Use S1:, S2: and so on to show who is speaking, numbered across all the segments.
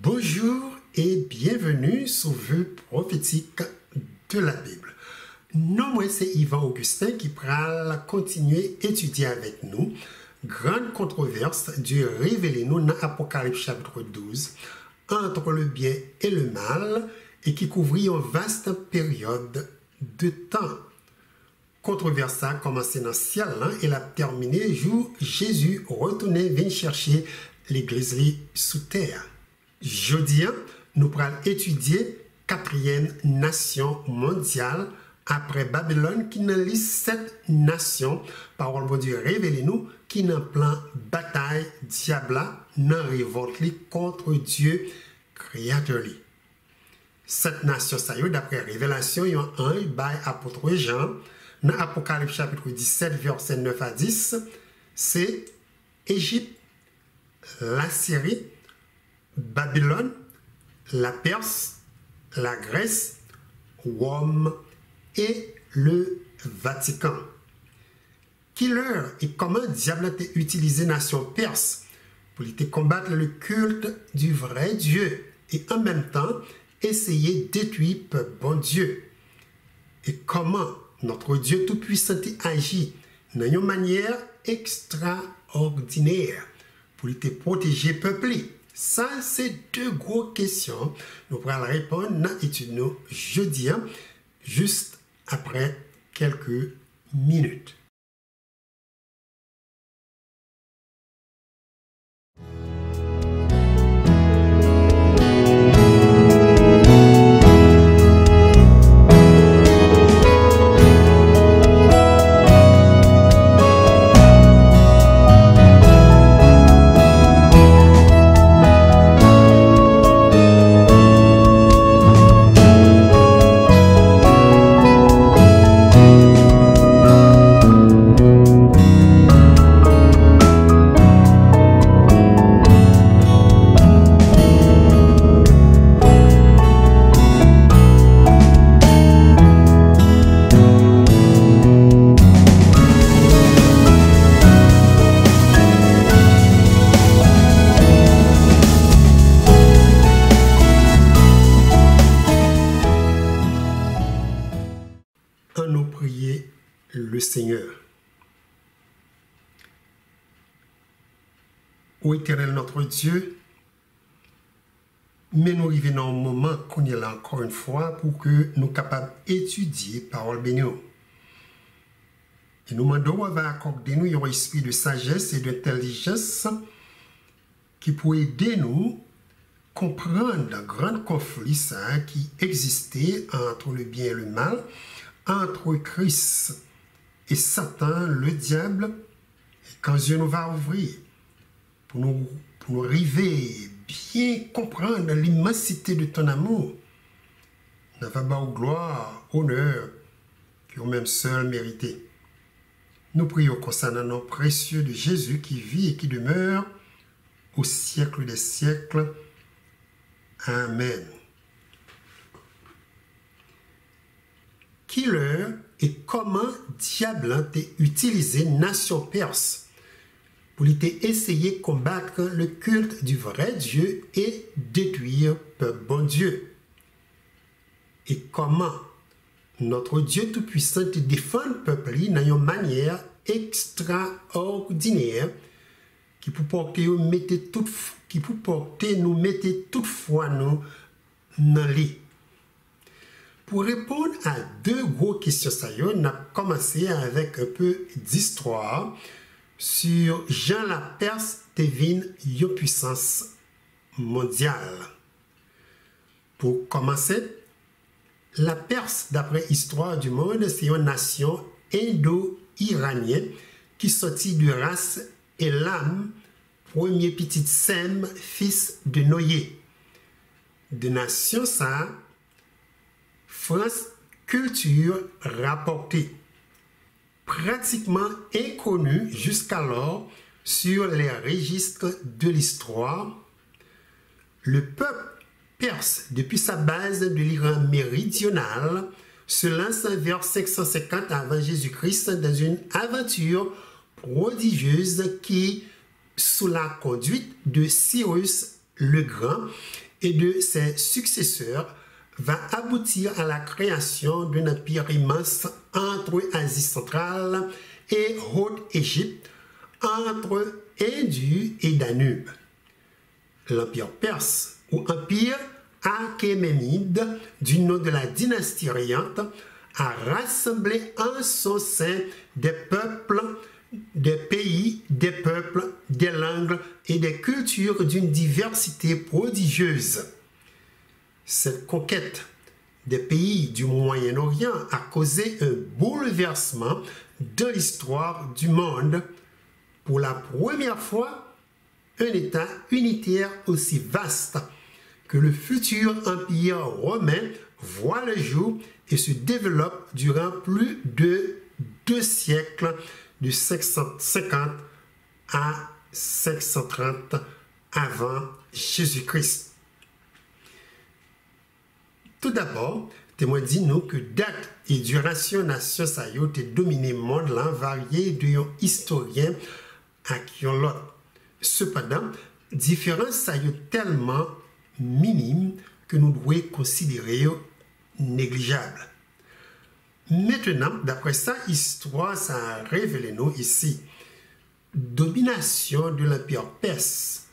S1: Bonjour et bienvenue sur Vue prophétique de la Bible. Non, moi c'est Yvan Augustin qui va continuer à étudier avec nous grande controverse du révélé-nous dans Apocalypse chapitre 12 entre le bien et le mal et qui couvrit une vaste période de temps. Controverse a commencé dans le ciel et l'a terminé jour Jésus retournait venir chercher l'église sous terre. Jeudi, nous allons étudier quatrième nation mondiale après Babylone qui n'a les 7 nations, parole bon Dieu révélez-nous, qui n'a plein bataille diabla, n'a révolte contre Dieu créateur. 7 nations, ça y est, d'après révélation, il y a un by apôtre Jean, dans Apocalypse chapitre 17, verset 9 à 10, c'est Égypte, la Syrie, Babylone, la Perse, la Grèce, Rome et le Vatican. Qui leur et comment diable a utilisé nation perse pour combattre le culte du vrai Dieu et en même temps essayer de détruire le bon Dieu. Et comment notre Dieu tout-puissant agit d'une manière extraordinaire pour te protéger peuple. Ça, c'est deux grosses questions. Nous pourrons répondre dans l'étude jeudi, juste après quelques minutes. Nous prier le Seigneur. Ô Éternel notre Dieu, mais nous arrivons dans un moment qu'on est là encore une fois pour que nous soyons capables d'étudier parole bénie. Et nous demandons à accorder nous un esprit de sagesse et d'intelligence qui peut aider nous à comprendre le grand conflit qui existait entre le bien et le mal, entre Christ et Satan, le diable, et quand Dieu nous va ouvrir pour nous arriver bien comprendre l'immensité de ton amour, nous va avoir gloire, honneur, qui ont même seul mérité. Nous prions concernant le nom précieux de Jésus qui vit et qui demeure au siècle des siècles. Amen. Qui leur et comment diable a utilisé nation perse pour essayer de combattre le culte du vrai Dieu et détruire le bon Dieu. Et comment notre Dieu tout-puissant défend le peuple d'une manière extraordinaire qui peut porter nous mettre toutefois nous dans lit. Pour répondre à deux grosses questions, on a commencé avec un peu d'histoire sur Jean la Perse devient une puissance mondiale. Pour commencer, la Perse, d'après l'histoire du monde, c'est une nation indo-iranienne qui sortit de race Elam, premier petit Sem, fils de Noé. De nation ça, France culture rapportée, pratiquement inconnue jusqu'alors sur les registres de l'histoire. Le peuple perse, depuis sa base de l'Iran méridional, se lance vers 550 avant Jésus-Christ dans une aventure prodigieuse qui, sous la conduite de Cyrus le Grand, et de ses successeurs va aboutir à la création d'un empire immense entre Asie centrale et Haute-Égypte, entre Indus et Danube. L'empire perse, ou empire achéménide, du nom de la dynastie rayante, a rassemblé en son sein des peuples, des pays, des peuples, des langues et des cultures d'une diversité prodigieuse. Cette conquête des pays du Moyen-Orient a causé un bouleversement de l'histoire du monde. Pour la première fois, un État unitaire aussi vaste que le futur empire romain voit le jour et se développe durant plus de 2 siècles, de 550 à 530 avant Jésus-Christ. Tout d'abord, témoin dit-nous que date et duration nation sa yo te dominé monde là varié de yon historien à qui on l'autre. Cependant, différence sa yo tellement minime que nous devons considérer négligeable. Maintenant, d'après ça, histoire, ça a révélé nous ici. Domination de l'empire perse,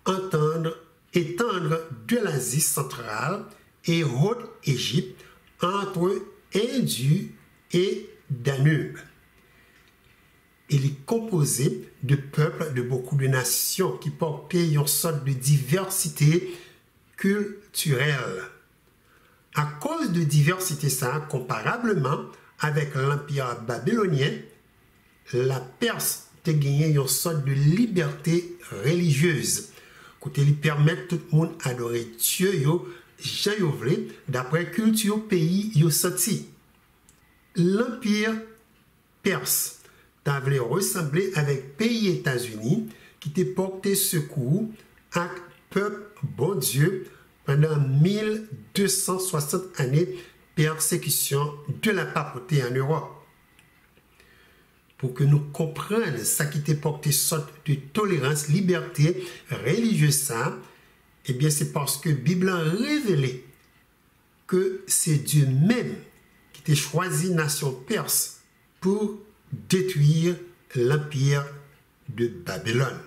S1: étendre de l'Asie centrale et Haute-Égypte entre Indus et Danube. Il est composé de peuples de beaucoup de nations qui portaient une sorte de diversité culturelle. À cause de diversité ça, comparablement avec l'empire babylonien, la Perse a gagné une sorte de liberté religieuse. Côté lui permettre tout le monde adorer Dieu yo, Jean yo vle, d'après culture pays yo sorti. L'empire perse t'avait ressemblé avec pays États-Unis qui t'est porté secours à peuple bon Dieu pendant 1260 années persécution de la papauté en Europe. Pour que nous comprenions ça qui t'est porté sorte de tolérance, liberté religieuse ça, eh bien c'est parce que la Bible a révélé que c'est Dieu même qui t'a choisi nation perse pour détruire l'empire de Babylone.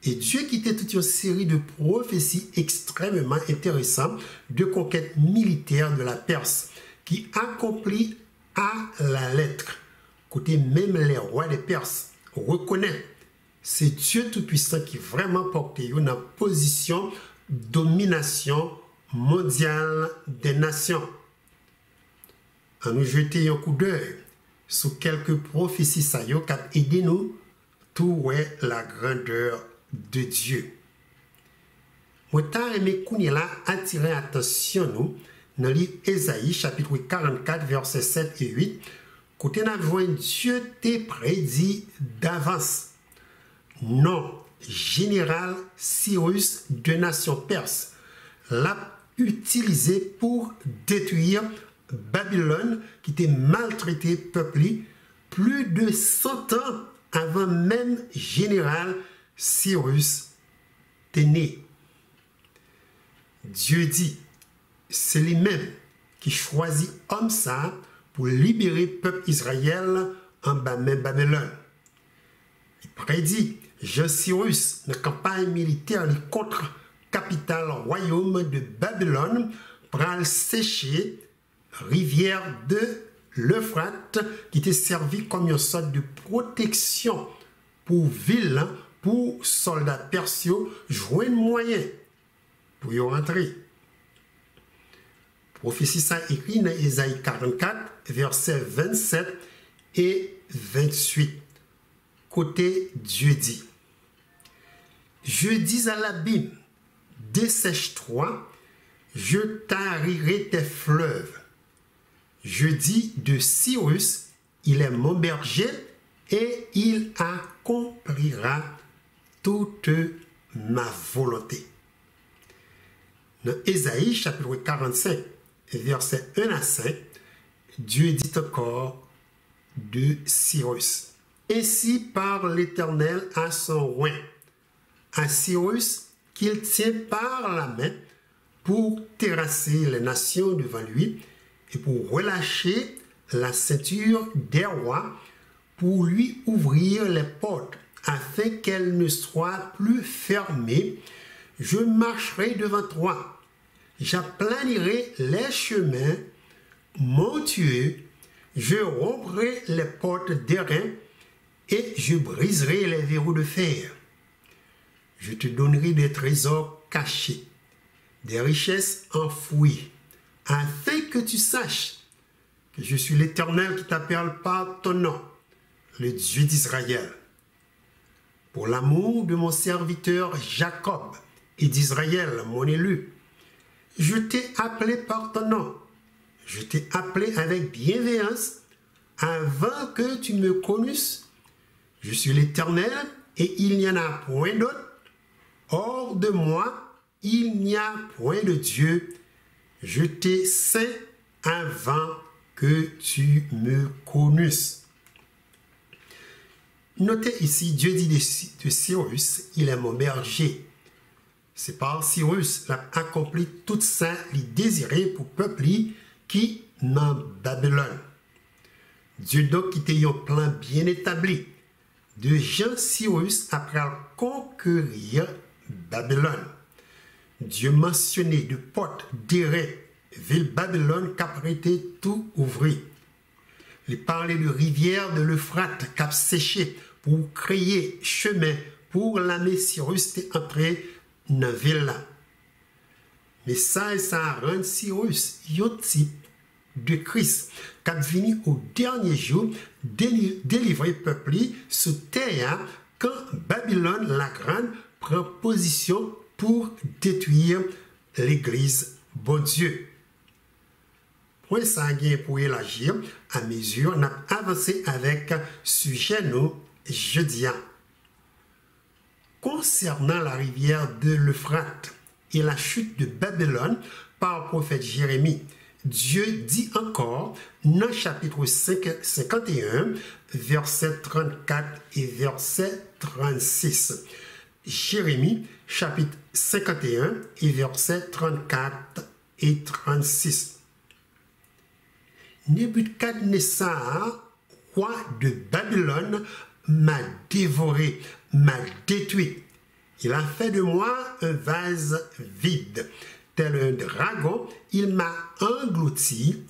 S1: Et Dieu quittait toute une série de prophéties extrêmement intéressantes de conquête militaire de la Perse qui accomplit à la lettre. Côté même les rois des Perses reconnaissent c'est Dieu Tout-Puissant qui vraiment porte dans la position domination mondiale des nations. En nous jeter un coup d'œil sur quelques prophéties qui ont aidé nous tout la grandeur de Dieu. Moi, t'as aimé attirer attention nous dans le livre Ésaïe, chapitre 44, versets 7 et 8, côté n'avons Dieu t'est prédit d'avance. Non, général Cyrus de nation perse l'a utilisé pour détruire Babylone qui était maltraité peuplé plus de 100 ans avant même général Cyrus t'est né. Dieu dit, c'est lui-même qui choisit homme ça pour libérer le peuple Israël en Babylone. Il prédit, Jean Cyrus, la campagne militaire contre capitale royaume de Babylone, pour sécher rivière de l'Euphrate qui était servi comme une sorte de protection pour ville, pour soldats persiaux, jouer moyen pour y rentrer. Prophétie ça écrit dans Ésaïe 44, versets 27 et 28. Côté Dieu dit, je dis à l'abîme, dessèche-toi, je tarirai tes fleuves. Je dis de Cyrus, il est mon berger et il accomplira toute ma volonté. Dans Ésaïe chapitre 45, versets 1 à 5, Dieu dit encore de Cyrus. Ainsi parle l'Éternel à son roi, à Cyrus qu'il tient par la main pour terrasser les nations devant lui et pour relâcher la ceinture des rois, pour lui ouvrir les portes afin qu'elles ne soient plus fermées. Je marcherai devant toi, j'aplanirai les chemins montueux, je romprai les portes d'airain et je briserai les verrous de fer. Je te donnerai des trésors cachés, des richesses enfouies, afin que tu saches que je suis l'Éternel qui t'appelle par ton nom, le Dieu d'Israël. Pour l'amour de mon serviteur Jacob et d'Israël, mon élu, je t'ai appelé par ton nom. Je t'ai appelé avec bienveillance avant que tu me connusses. Je suis l'Éternel et il n'y en a point d'autre. Hors de moi, il n'y a point de Dieu. Je t'ai saint avant que tu me connusses. Notez ici, Dieu dit de Cyrus, il est mon berger. C'est par Cyrus l'a accompli tout ça, il désirait pour peuple qui dans Babylone. Dieu donc qui était un plan bien établi de Jean Cyrus après conquérir Babylone. Dieu mentionnait de portes d'airain, ville Babylone qui a été tout ouvri. Il parlait de rivière de l'Euphrate qui a séché pour créer chemin pour l'année Cyrus est entré dans la ville là. Mais ça rend Cyrus un type de Christ qui a venu au dernier jour délivrer le peuple sous terre quand Babylone la grande prend position pour détruire l'église bon Dieu. Point sanguin pour élargir à mesure n'a avancé avec sujet nous jeudi. Concernant la rivière de l'Euphrate et la chute de Babylone par le prophète Jérémie, Dieu dit encore dans chapitre 51, verset 34 et verset 36. Jérémie, chapitre 51 et verset 34 et 36. Nebuchadnezzar, roi de Babylone, m'a dévoré, m'a détruit. Il a fait de moi un vase vide. Tel un dragon, il m'a englouti.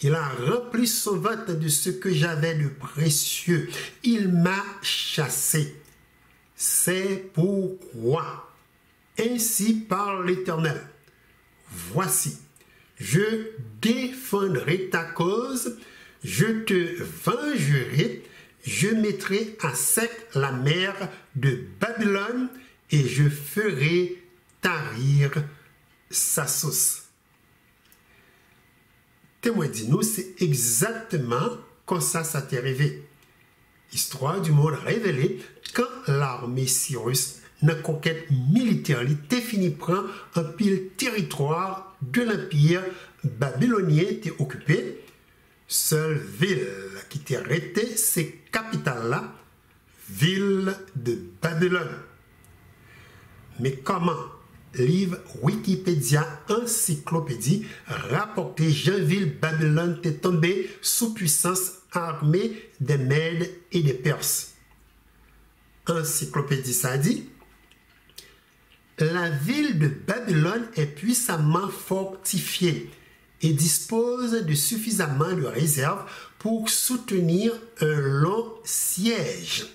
S1: Il a rempli son ventre de ce que j'avais de précieux. Il m'a chassé. C'est pourquoi, ainsi parle l'Éternel, voici, je défendrai ta cause, je te vengerai, je mettrai à sec la mer de Babylone et je ferai tarir sa sauce. Témoin dit-nous, c'est exactement comme ça t'est arrivé. Histoire du monde révélée quand l'armée Cyrus, dans la conquête militaire, était fini prendre un pile territoire de l'empire babylonien était occupé. Seule ville qui était restée, c'est capitale-là, ville de Babylone. Mais comment livre Wikipédia Encyclopédie rapporté Jeanville Babylone était tombé sous puissance armée des Mèdes et des Perses. Encyclopédie ça dit la ville de Babylone est puissamment fortifiée et dispose de suffisamment de réserves pour soutenir un long siège.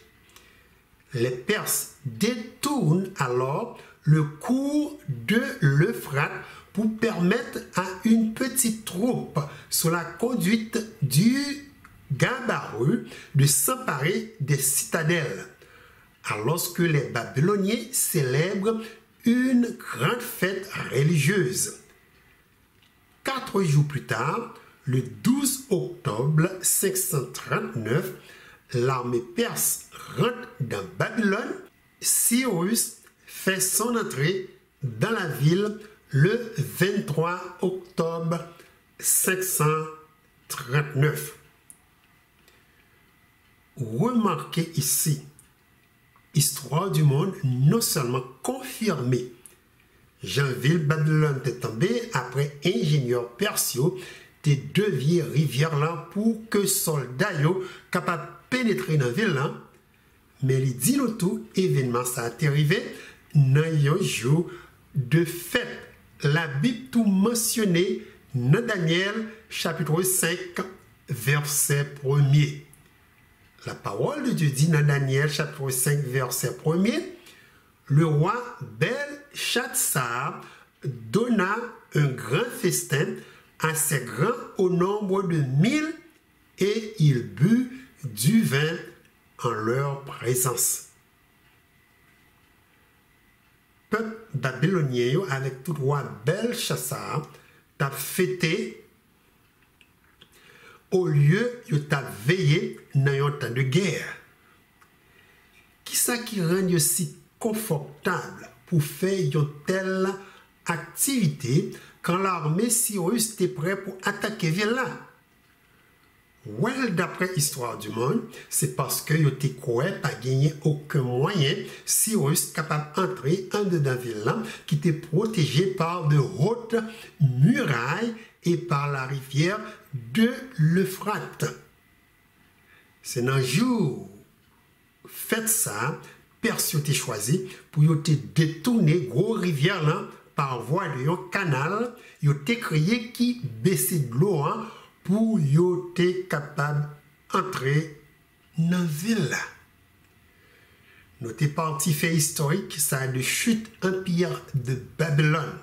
S1: Les Perses détournent alors le cours de l'Euphrate pour permettre à une petite troupe sous la conduite du Gabaru de s'emparer des citadelles, alors que les Babyloniens célèbrent une grande fête religieuse. 4 jours plus tard, le 12 octobre 539, l'armée perse rentre dans Babylone. Cyrus fait son entrée dans la ville le 23 octobre 539. Remarquez ici, histoire du monde non seulement confirmée Janville, Babylone t'est tombé après ingénieur persiaux t'es devié rivière là pour que soldats yo capable pénétrer dans ville là. Mais il dit nous tout événement ça a arrivé dans un jour de fête. La Bible tout mentionné dans Daniel chapitre 5 verset 1er. La parole de Dieu dit dans Daniel chapitre 5 verset 1er, le roi Belshazzar donna un grand festin assez grand au nombre de 1000 et il but du vin en leur présence. Peuple babylonien avec tout roi Belshazzar t'a fêté au lieu de t'a veillé dans un temps de guerre. Qui ça qui rend si confortable pour faire une telle activité quand l'armée Cyrus était prête pour attaquer ville là? Well, d'après l'histoire du monde, c'est parce que yo te croyait pas gagné aucun moyen Cyrus capable d'entrer en dedans ville là qui était protégé par de hautes murailles et par la rivière de l'Euphrate. C'est un jour fait ça, Persio t'est choisi pour yo te détourner gros rivière là par voie de un canal, yo te créé qui baissait de l'eau pour yo te capable d'entrer dans la ville. Nous t'es parti fait historique, ça a de chute empire de Babylone.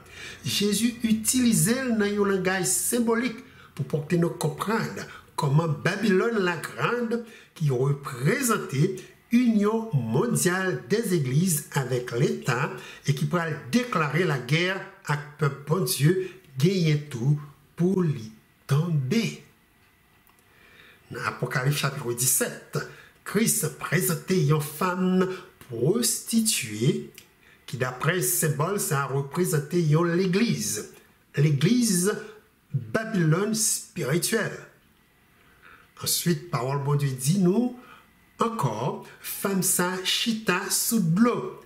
S1: Jésus utilisait un langage symbolique pour porter nous comprendre comment Babylone la grande, qui représentait Union mondiale des églises avec l'État et qui pourrait déclarer la guerre à peuple bon Dieu, gagner tout pour lui tomber. Dans Apocalypse chapitre 17, Christ présentait une femme prostituée qui d'après symbole ça a représenté l'église. L'église Babylone spirituelle. Ensuite, parole bon Dieu dit nous encore, femme ça chita sous de l'eau,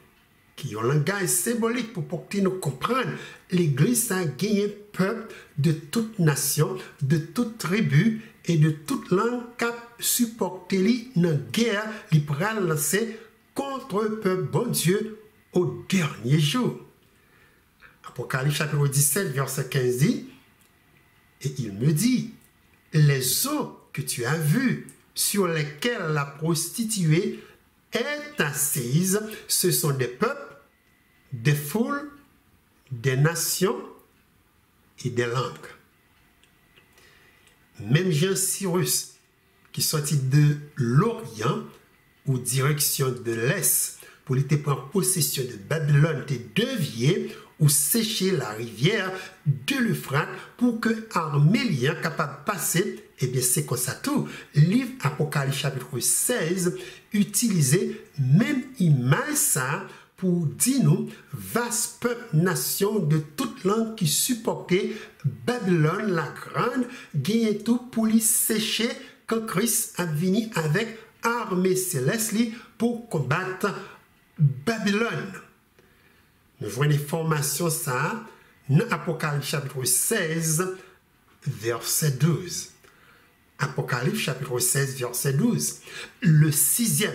S1: qui ont un langage symbolique pour porter nous comprendre. L'église a gagné peuple de toute nation, de toute tribu et de toute langue qui a supporté dans la guerre, qui pourra lancer contre le peuple bon Dieu au dernier jour. Apocalypse chapitre 17, verset 15 dit, et il me dit, les eaux que tu as vues, sur lesquelles la prostituée est assise, ce sont des peuples, des foules, des nations et des langues. Même Jean Cyrus, qui sortit de l'Orient ou direction de l'Est, pour lui prendre possession de Babylone, te devier ou sécher la rivière de l'Euphrate pour que Armélien capable de passer. Eh bien, c'est comme ça tout. Livre Apocalypse chapitre 16, utilisé même image ça pour dire nous, vaste peuple, nation de toute langue qui supportait Babylone la grande, gagnait tout pour lui sécher quand Christ a venu avec armée céleste pour combattre Babylone. Nous voyons les formations ça dans Apocalypse chapitre 16, verset 12. Apocalypse chapitre 16, verset 12. Le 6e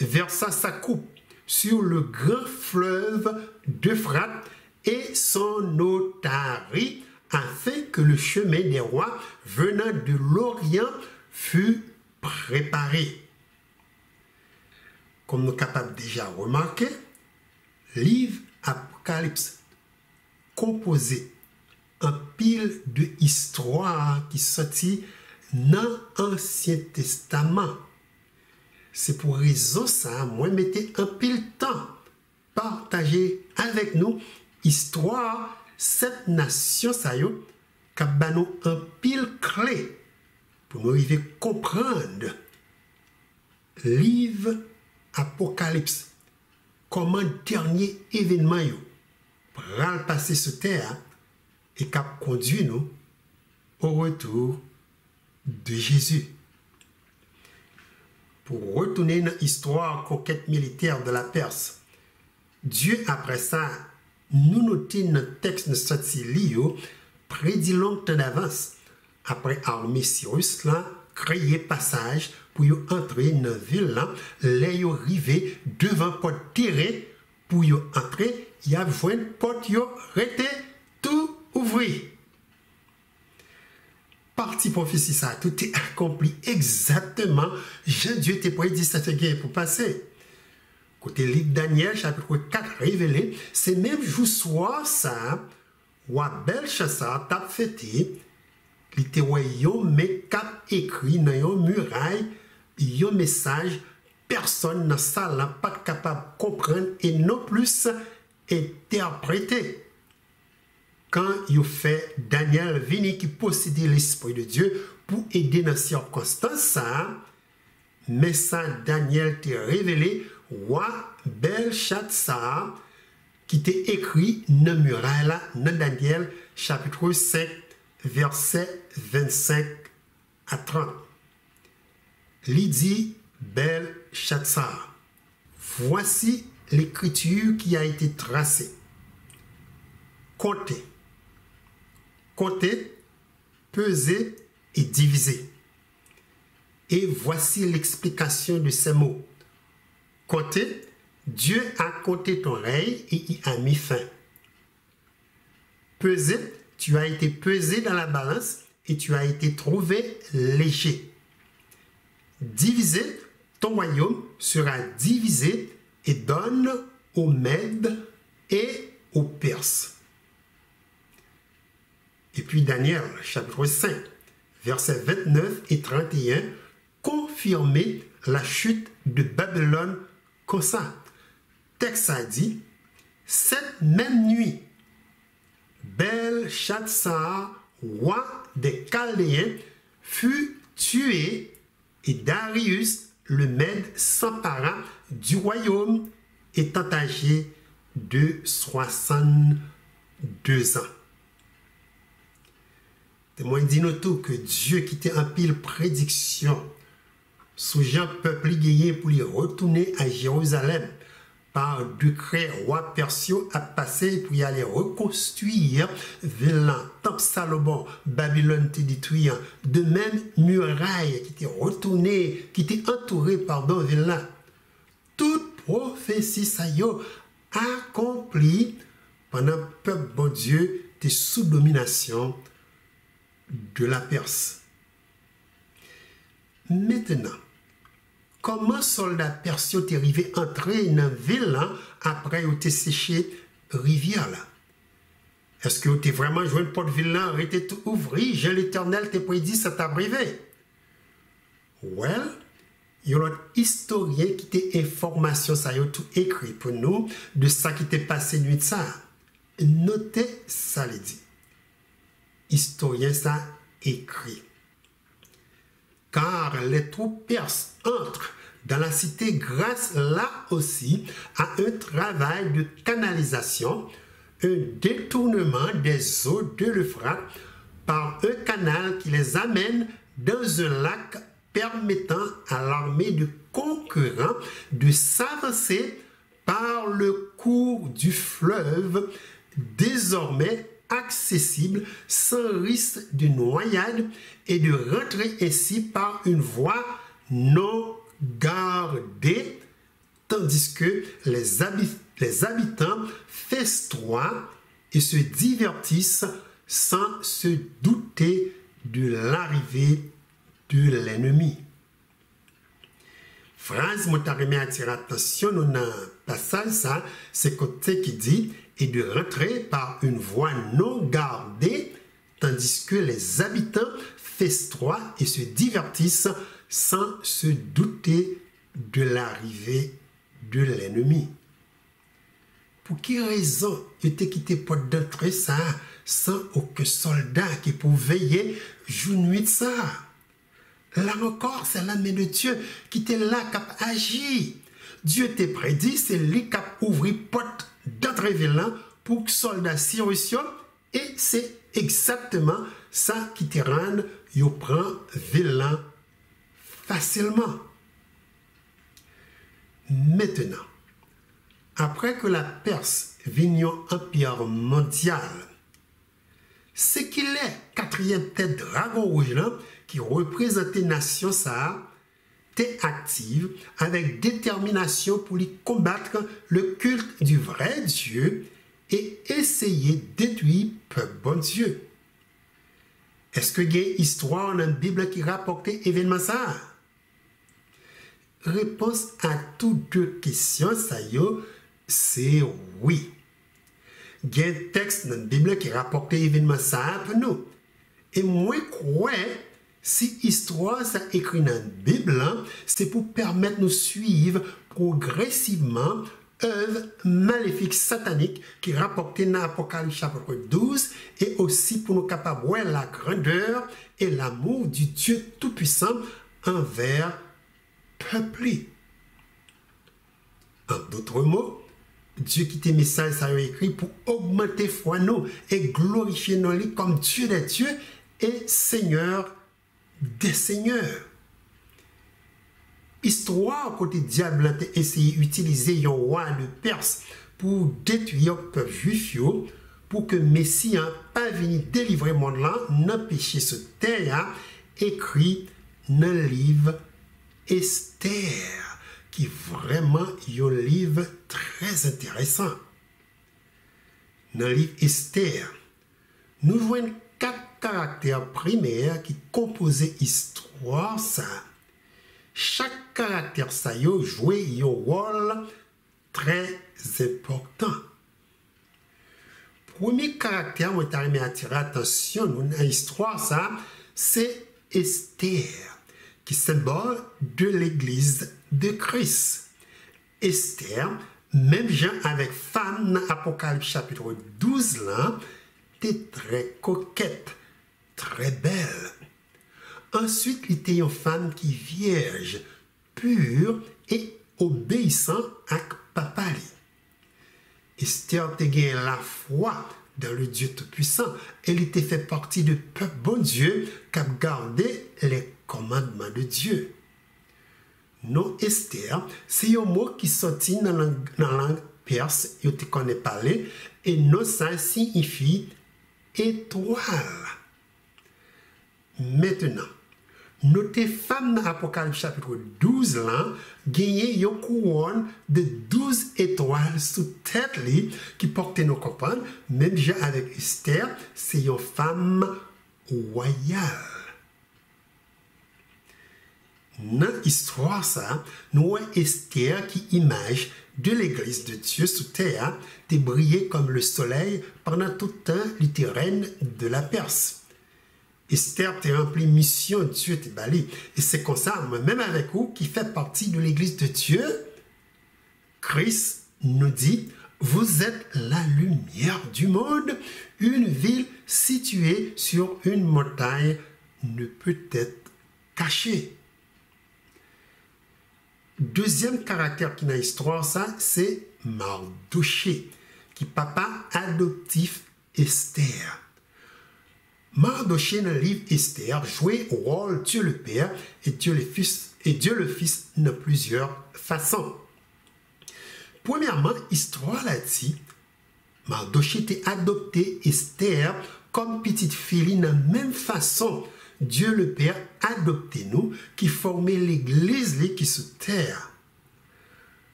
S1: versa sa coupe sur le grand fleuve d'Euphrate et son otarie, afin que le chemin des rois venant de l'Orient fût préparé. Comme nous sommes capables déjà remarquer, livre Apocalypse composé en pile de histoires qui sortit dans l'Ancien Testament. C'est pour raison ça, moi mettez un pile temps partager avec nous histoire cette nation ça yo qui nous un pile clé pour nous arriver à comprendre livre Apocalypse comment dernier événement yo pral passer sur terre et cap conduit nous au retour de Jésus. Pour retourner dans l'histoire conquête militaire de la Perse, Dieu après ça nous notons dans le texte de sorti Lio, prédit longtemps d'avance. Après armée Cyrus là, créer passage pour y entrer dans la ville là, les yo arrivé devant porte tirée pour y entrer, il y a une porte yo rete tout ouvri. Partie prophétie ça, tout est accompli exactement. Jean-Dieu t'a prédit cette guerre pour passer. Côté livre Daniel, chapitre 4, révélé, c'est même jour soir ça, Roi Belshazzar t'a fêté, il te voyait mais cap écrit dans une muraille, un message, personne dans la salle n'a pas capable de comprendre et non plus interpréter. Quand il fait Daniel vini qui possédait l'Esprit de Dieu pour aider dans ces circonstances, ça, mais ça, Daniel t'a révélé, Roi Belshazzar, qui t'a écrit dans la muraille là, dans Daniel, chapitre 5, verset 25 à 30. Il dit Belshazzar, voici l'écriture qui a été tracée. Comptez, peser et diviser. Et voici l'explication de ces mots. Comptez, Dieu a compté ton règne et y a mis fin. Peser, tu as été pesé dans la balance et tu as été trouvé léger. Diviser, ton royaume sera divisé et donne aux Mèdes et aux Perses. Et puis Daniel, chapitre 5, versets 29 et 31, confirmer la chute de Babylone comme ça. Texte a dit, cette même nuit, Belshazzar, roi des Chaldéens, fut tué et Darius, le Mède, s'empara du royaume étant âgé de 62 ans. Témoin dit nous tout que Dieu qui était en pile prédiction sous Jean peuple gagné pour y retourner à Jérusalem par décret roi Persio a passé pour y aller reconstruire Villan, Temple Salomon, Babylone était détruit, de même muraille qui était retournée, qui était entourée par Villan. Toute prophétie ça y a accomplie pendant que le peuple bon Dieu était sous domination de la Perse. Maintenant, comment soldat persio t'est arrivé entrer dans la ville après ou t'es séché rivière là? Est-ce que t'es vraiment joué une porte ville là, était tout ouvri, j'ai l'Éternel t'es prédit ça t'a arrivé? Well, il y a un historien qui t'a information ça y a tout écrit pour nous de ça qui t'est passé nuit de ça. Notez ça les dit. Historien ça écrit. Car les troupes perses entrent dans la cité grâce là aussi à un travail de canalisation, un détournement des eaux de l'Euphrate par un canal qui les amène dans un lac permettant à l'armée de concurrents de s'avancer par le cours du fleuve, désormais accessible sans risque de noyade et de rentrer ainsi par une voie non gardée, tandis que les habitants festoient et se divertissent sans se douter de l'arrivée de l'ennemi. Phrase m'ont attiré l'attention dans le passage, ça, c'est côté qui dit et de rentrer par une voie non gardée, tandis que les habitants festoient et se divertissent sans se douter de l'arrivée de l'ennemi. Pour quelle raison était quitté porte d'entrée ça sans aucun soldat qui pouvait veiller jour nuit ça? Là encore, c'est la main de Dieu qui était là cap agir. Dieu t'a prédit, c'est lui qui a ouvert porte d'entrée ville pour que soldats Cyrus et c'est exactement ça qui te rend yo prend ville facilement. Maintenant, après que la Perse vin un empire mondial. C'est qu'il est quatrième tête dragon rouge là, qui représentait nation ça, était active avec détermination pour lui combattre le culte du vrai Dieu et essayer de détruire le bon Dieu. Est-ce que il y a une histoire dans la Bible qui rapporte événement ça? Réponse à toutes deux questions, ça y est, c'est oui. Il y a un texte dans la Bible qui rapporte événement ça pour nous. Et moi, je crois, si l'histoire ça écrit dans la Bible, c'est pour permettre de nous suivre progressivement œuvre maléfique satanique qui est rapportée dans Apocalypse chapitre 12 et aussi pour nous capables de voir la grandeur et l'amour du Dieu Tout-Puissant envers peuple. En d'autres mots, Dieu qui tes messages ça a écrit pour augmenter foi nous et glorifier nos lits comme Dieu des dieux et Seigneur des seigneurs. Histoire côté diable a essayé d'utiliser un roi de Perse pour détruire le peuple juif pour que Messie pas venu délivrer le monde là non péché sur terre écrit dans le livre Esther qui est vraiment un livre très intéressant. Dans le livre Esther, nous voyons 4 caractères primaires qui composaient l'histoire ça. Chaque caractère ça jouait un rôle très important. Premier caractère où je vais attirer l'attention dans l'histoire ça, c'est Esther, qui est symbole de l'église de Christ. Esther, même gens avec femme dans Apocalypse chapitre 12 là, était très coquette, très belle. Ensuite, il était une femme qui est vierge, pure et obéissant à papa. Esther était la foi dans le Dieu Tout-Puissant. Elle était fait partie du peuple bon Dieu qui a gardé les commandements de Dieu. Non, Esther, c'est un mot qui sortit dans la langue perse, je ne connais pas parler, et non, ça signifie étoile. Maintenant, notez femme dans Apocalypse chapitre 12 là, gagné une couronne de 12 étoiles sous tête qui portait nos compagnes, même déjà avec Esther, c'est une femme royale. Dans l'histoire ça, nous voyons Esther qui image de l'église de Dieu sous terre, de briller comme le soleil pendant tout le temps du règne de la Perse. Esther t'a rempli mission, Dieu t'a bali. Et c'est comme ça, même avec vous, qui fait partie de l'église de Dieu, Christ nous dit, vous êtes la lumière du monde, une ville située sur une montagne ne peut être cachée. Deuxième caractère qui est dans l'histoire, ça, c'est Mardoché, qui est papa adoptif Esther. Mardoché dans le livre Esther jouait au rôle Dieu le Père et Dieu le Fils de plusieurs façons. Premièrement, l'histoire l'a dit, Mardoché était adopté Esther comme petite fille de la même façon. Dieu le Père adopté nous qui formait l'église qui est sous terre.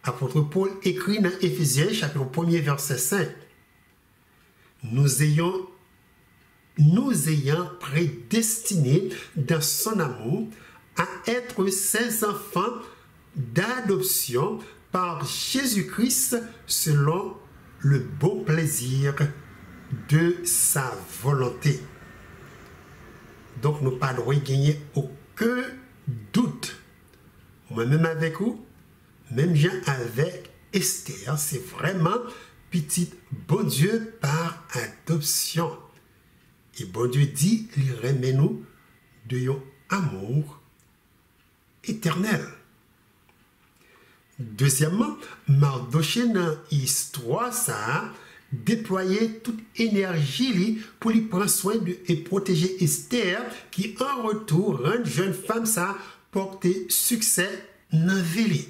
S1: Apôtre Paul écrit dans Éphésiens chapitre 1er verset 5. Nous ayant prédestinés dans son amour à être ses enfants d'adoption par Jésus-Christ selon le bon plaisir de sa volonté. Donc, nous ne pas gagner aucun doute. Moi-même avec vous, même gens avec Esther, c'est vraiment petit bon Dieu par adoption. Et bon Dieu dit, il remet nous de yon amour éternel. Deuxièmement, Mardoché dans l'histoire, ça déployer toute énergie pour lui prendre soin et protéger Esther, qui en retour rend jeune femme ça porter succès dans la vie,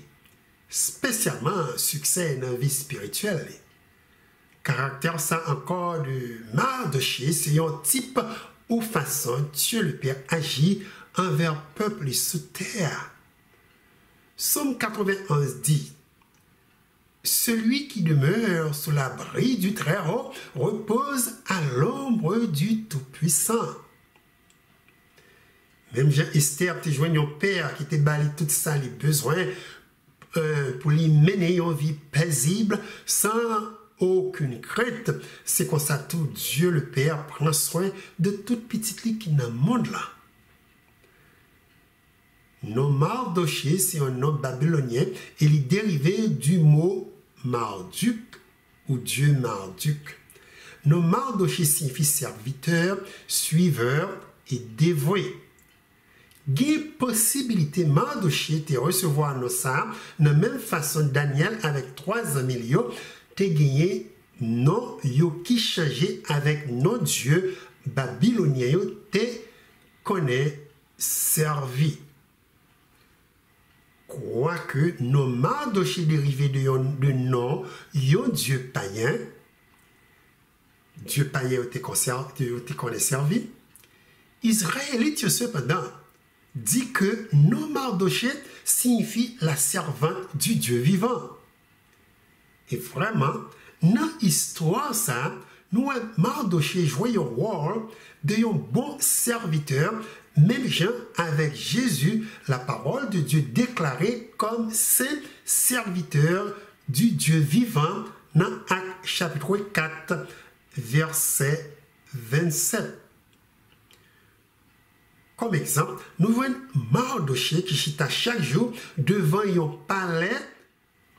S1: spécialement succès dans la vie spirituelle. Caractère ça encore de Mardochée, c'est un type ou façon Dieu le Père agit envers peuple sous terre. Psaume 91 dit: celui qui demeure sous l'abri du Très-Haut repose à l'ombre du Tout-Puissant. Même Jean Esther, tu joins un père qui te bali tout ça, les besoins pour lui mener une vie paisible sans aucune crainte. C'est comme ça tout Dieu le Père prend soin de toute petite lit qui est dans le monde là. Nom Mardochée, c'est un nom babylonien et il est dérivé du mot Marduk ou Dieu Marduk. Nom Mardochée signifie serviteur, suiveur et dévoué. Il y a possibilité Mardochée de recevoir nos sables de la même façon Daniel avec 3 amis te gagné non yo qui changé avec nos dieux babyloniens te connaît servi. Quoique nos Mardochée dérivés de nom yo dieu païen te connaît servi. Israélite cependant dit que nos Mardochée signifie la servante du Dieu vivant. Et vraiment, dans l'histoire, ça, nous, Mardochée jouait un rôle d'un bon serviteur, même gens avec Jésus, la parole de Dieu déclarée comme saint serviteur du Dieu vivant dans Actes chapitre 4, verset 27. Comme exemple, nous voyons Mardochée qui chita chaque jour devant un palais,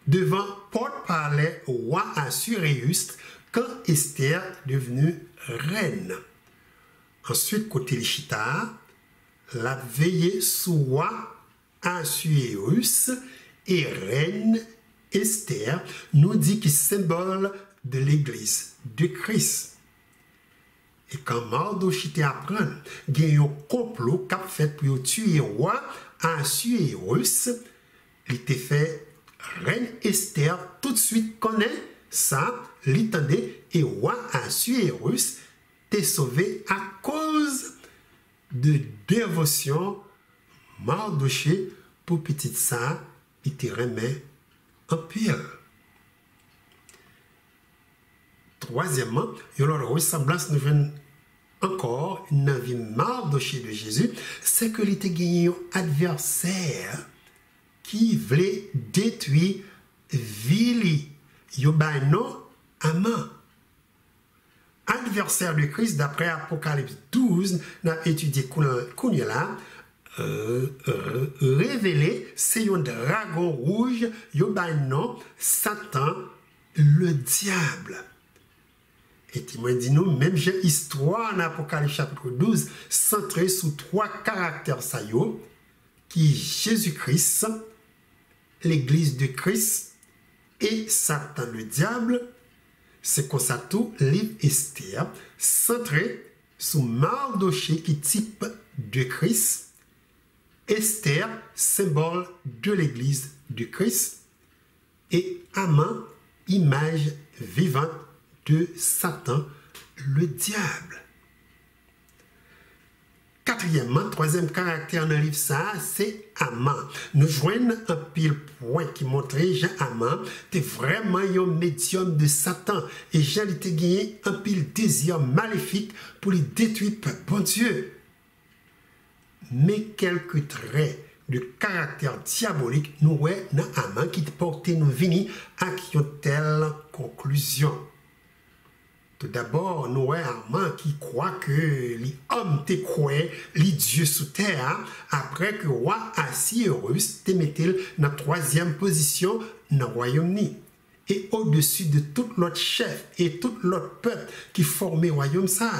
S1: devant porte-palais roi Assuérus, quand Esther est devenue reine. Ensuite, côté les chita, la veillée sous roi Assuérus et reine Esther nous dit qu'il est symbole de l'église de Christ. Et quand Mardochée apprend qu'il y a un complot qu'a fait pour tuer le roi Assuérus, il était fait reine Esther tout de suite connaît ça, l'entendait et roi Assuérus t'est sauvé à cause de dévotion Mardochée pour petite ça, il te remet en pire. Troisièmement, il y a une ressemblance nous vient encore dans la vie Mardochée de Jésus, c'est que il était gagné un adversaire qui voulait détruire Vili. Yobano Aman. Adversaire de Christ, d'après Apocalypse 12, nous avons étudié Kounyala, révélé, c'est un dragon rouge, Yobano, Satan, le diable. Et il dit nous, même j'ai histoire dans Apocalypse chapitre 12, centrée sur 3 caractères saillants, qui Jésus-Christ, l'Église de Christ et Satan le diable. C'est comme ça tout livre Esther, centré sur Mardochée qui type de Christ, Esther, symbole de l'Église de Christ, et Aman, image vivante de Satan, le diable. Quatrièmement, troisième caractère dans le livre, ça, c'est Aman. Nous joignons un pile point qui montrait Jean Aman était vraiment un médium de Satan. Et Jean était gagné un pile désir maléfique pour lui détruire bon Dieu. Mais quelques traits de caractère diabolique nous voyons dans Aman qui portait nous venir à une telle conclusion. Tout d'abord, nous avons Aman qui croit que les hommes te croient, les dieux sous terre, après que le roi Assuérus te mettait dans la 3e position dans le royaume-ni. Et au-dessus de tout l'autre chef et tout l'autre peuple qui formait le royaume ça.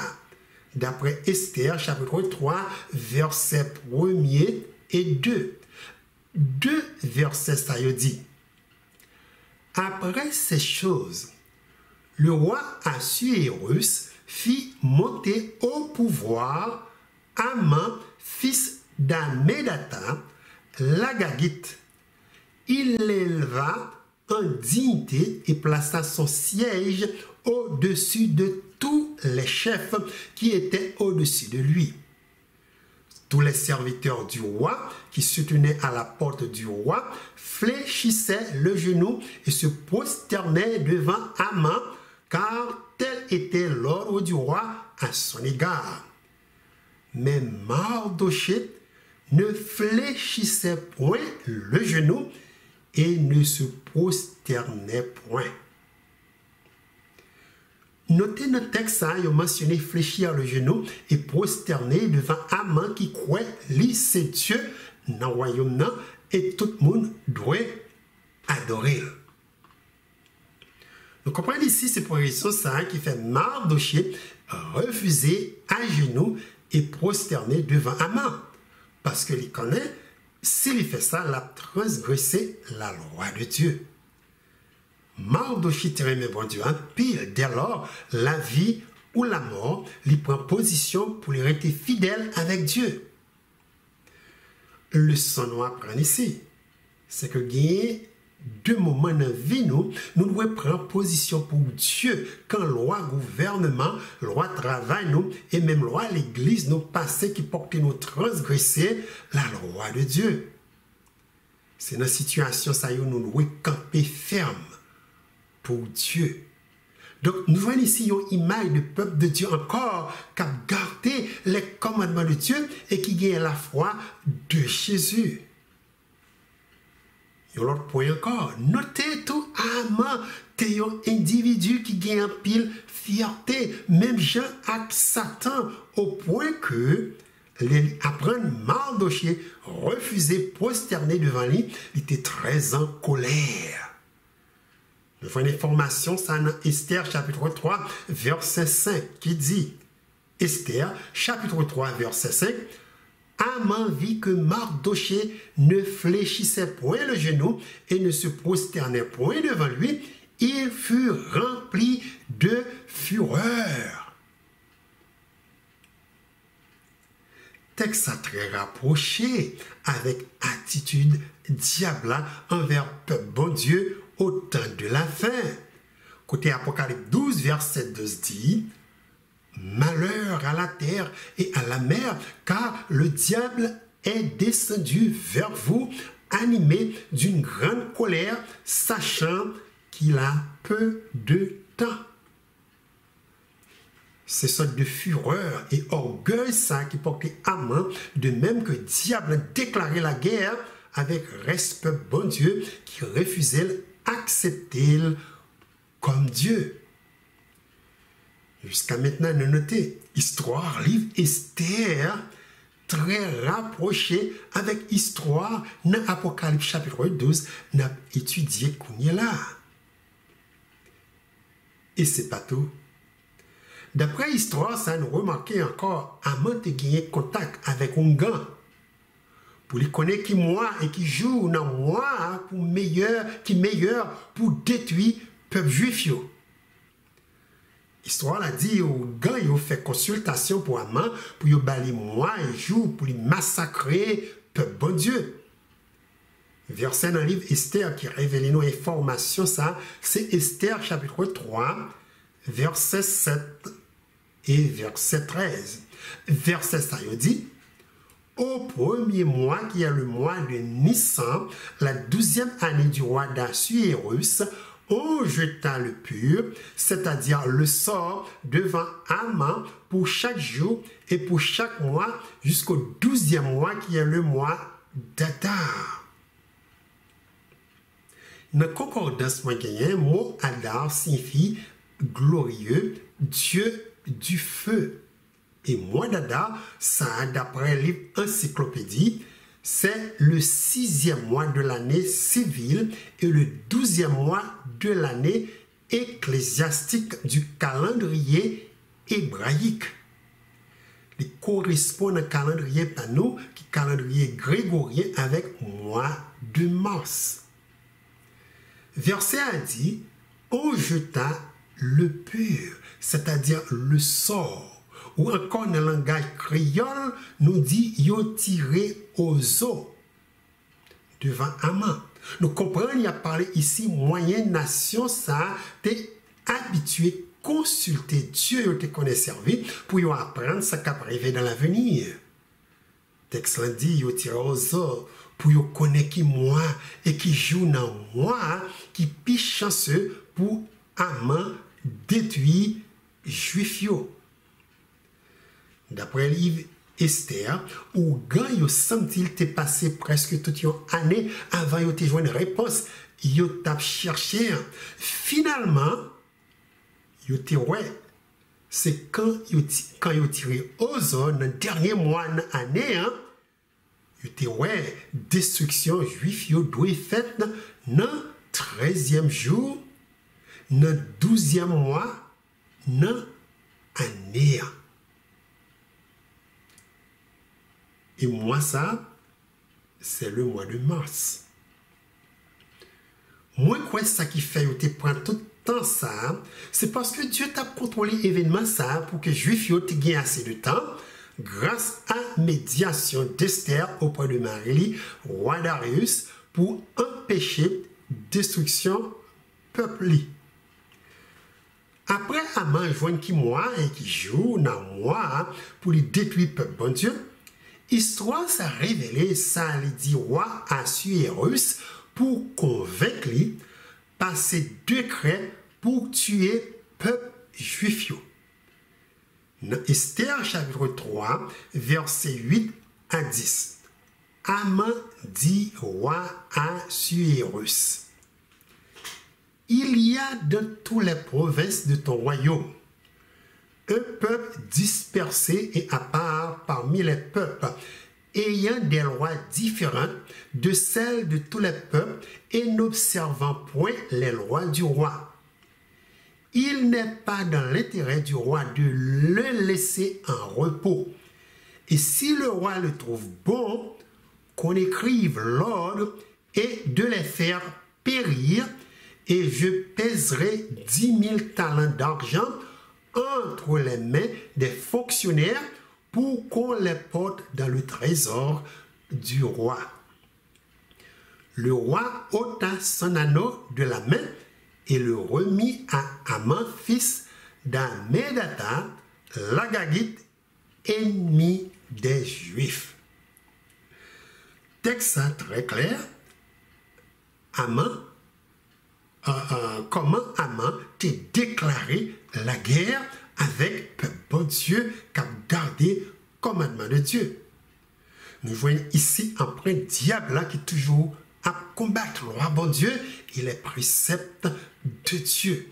S1: D'après Esther, chapitre 3, versets 1er et 2. 2 versets, ça y dit. Après ces choses, le roi Assuérus fit monter au pouvoir Aman, fils d'Ammédatha, l'Agagite. Il l'éleva en dignité et plaça son siège au-dessus de tous les chefs qui étaient au-dessus de lui. Tous les serviteurs du roi qui se tenaient à la porte du roi fléchissaient le genou et se prosternaient devant Haman, car tel était l'ordre du roi à son égard. Mais Mardochée ne fléchissait point le genou et ne se prosternait point. Notez notre texte, il a mentionné fléchir le genou et prosterner devant Haman qui croit lui c'est Dieu dans le royaume et tout le monde doit adorer. Nous comprenons ici, c'est pour raison ça qui fait Mardochée refuser à genoux et prosterner devant Haman. Parce qu'il connaît, s'il fait ça, il a transgressé la loi de Dieu. Mardochée mais bon Dieu, pile dès lors, la vie ou la mort, il prend position pour lui rester fidèle avec Dieu. Le son nous apprend ici, c'est que gagner deux moments dans la vie, nous devons prendre position pour Dieu quand loi gouvernement, loi travail, nous, et même loi l'église, nous passés qui portent nous transgresser la loi de Dieu. C'est dans cette situation, ça y est, nous devons camper ferme pour Dieu. Donc, nous voyons ici une image du peuple de Dieu encore qui a gardé les commandements de Dieu et qui gagne la foi de Jésus. Et l'autre point encore, notez tout Haman, c'est un individu qui gagne un pile fierté, même Jean avec Satan, au point que les apprendre Mardochée refusé prosterner devant lui, il était très en colère. Nous avons une information, ça dans Esther chapitre 3, verset 5, qui dit, Esther chapitre 3, verset 5, Haman vit que Mardochée ne fléchissait point le genou et ne se prosternait point devant lui, il fut rempli de fureur. Texte très rapproché avec attitude diable envers peuple bon Dieu au temps de la fin. Côté Apocalypse 12, verset 12 dit, malheur à la terre et à la mer, car le diable est descendu vers vous, animé d'une grande colère, sachant qu'il a peu de temps. C'est sorte de fureur et orgueil ça qui portait Haman, de même que le diable a déclaré la guerre avec respect bon Dieu qui refusait d'accepter comme Dieu. Jusqu'à maintenant, nous notons, histoire, livre Esther, très rapproché avec histoire dans Apocalypse chapitre 12, nous avons étudié qu'on est là. Et c'est pas tout. D'après l'histoire, ça nous remarqué encore, Haman a gagné contact avec un gars. Pour les connaître qui moi et qui joue dans moi pour meilleur, qui meilleur pour détruire le peuple juif. L'histoire a dit aux gars, ils ont fait consultation pour Haman, pour y balayer moi et jour, pour les massacrer, peuple bon Dieu. Verset dans le livre Esther qui révèle nos informations, ça, c'est Esther chapitre 3, verset 7 et verset 13. Verset ça, il dit, au premier mois, qui est le mois de Nissan, la 12e année du roi d'Assuérus, on jeta le pur, c'est-à-dire le sort devant Haman pour chaque jour et pour chaque mois jusqu'au 12e mois qui est le mois d'Adar. Dans la concordance, le mot Adar signifie glorieux, Dieu du feu. Et mois d'Adar, ça, d'après le livre Encyclopédie, c'est le 6e mois de l'année civile et le 12e mois de l'année ecclésiastique du calendrier hébraïque. Il correspond au calendrier panou, qui est calendrier grégorien avec mois de mars. Verset a dit, on jeta le pur, c'est-à-dire le sort. Ou encore dans le langage créole, nous dit yo tiré aux eaux devant Haman. Nous comprenons, il a parlé ici, moyen nation, ça, t'es habitué, consulter Dieu, te connaît servi, pour y apprendre ce qui va arriver dans l'avenir. Texte là dit, il tire aux autres, pour y connaître qui moi, et qui joue dans moi, qui plus chanceux pour Aman détruire Juif yo. D'après le livre Esther, où quand yo senti te passé presque toute une année avant yo te joindre une réponse, yo t'a cherché. Finalement, yo te ouais. C'est quand yo tiré aux zones, dans le dernier mois de l'année, yo te ouais, destruction juif yo doit faite dans le 13e jour, dans le 12e mois, dans l'année. Et moi, ça, c'est le mois de mars. Moi, quoi, ça qui fait que tu prends tout le temps ça, c'est parce que Dieu t'a contrôlé l'événement ça pour que les Juifs aient gagné assez de temps grâce à la médiation d'Esther auprès de Marie, roi Darius, pour empêcher la destruction peuple. Après Aman joint qui moi et qui joue dans moi pour les détruire le peuple, bon Dieu, l'histoire s'est révélée, ça lui dit roi Assuérus pour convaincre lui passer décret pour tuer peuple juif. Dans Esther chapitre 3, versets 8 à 10. Aman dit roi Assuérus. Il y a dans toutes les provinces de ton royaume un peuple dispersé et à part parmi les peuples, ayant des lois différentes de celles de tous les peuples et n'observant point les lois du roi. Il n'est pas dans l'intérêt du roi de le laisser en repos. Et si le roi le trouve bon, qu'on écrive l'ordre et de les faire périr, et je pèserai 10 000 talents d'argent entre les mains des fonctionnaires pour qu'on les porte dans le trésor du roi. Le roi ôta son anneau de la main et le remit à Aman, fils d'Ammédatha, l'Agagite, ennemi des Juifs. Texte très clair. Comment Aman t'a déclaré la guerre avec le bon Dieu qui a gardé le commandement de Dieu. Nous voyons ici un prince diable qui toujours à combattre le roi bon Dieu et les préceptes de Dieu.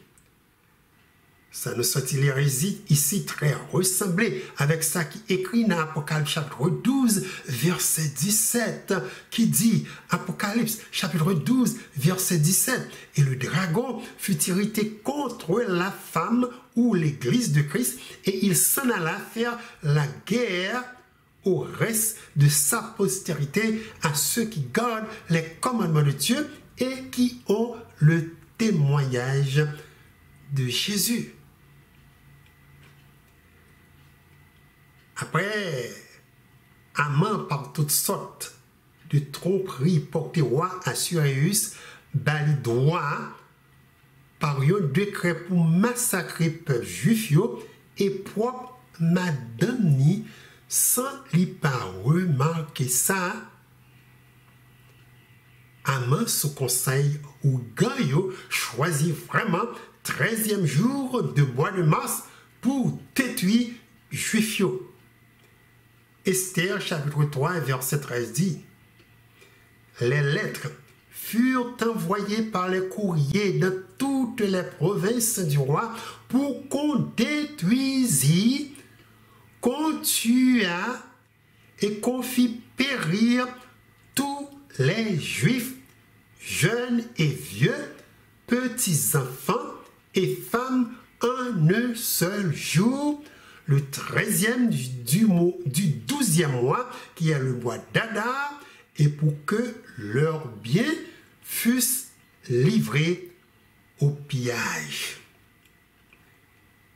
S1: Ça nous sortit l'hérésie ici très ressemblé avec ça qui est écrit dans Apocalypse chapitre 12, verset 17, qui dit, Apocalypse chapitre 12, verset 17, et le dragon fut irrité contre la femme ou l'église de Christ, et il s'en alla faire la guerre au reste de sa postérité, à ceux qui gardent les commandements de Dieu et qui ont le témoignage de Jésus. Après, Aman, par toutes sortes de tromperies portées roi Assuérus, bali droit par un décret pour massacrer le peuple juif et propre madame ni sans lui pas remarquer ça. Aman, sous conseil ou gagne, choisit vraiment 13e jour de mois de mars pour détruire juif. Esther chapitre 3 verset 13 dit, les lettres furent envoyées par les courriers dans toutes les provinces du roi pour qu'on détruisit, qu'on tuât et qu'on fit périr tous les Juifs, jeunes et vieux, petits enfants et femmes en un seul jour, le 13e du 12e mois, qui est le mois d'Adar, et pour que leurs biens fussent livrés au pillage.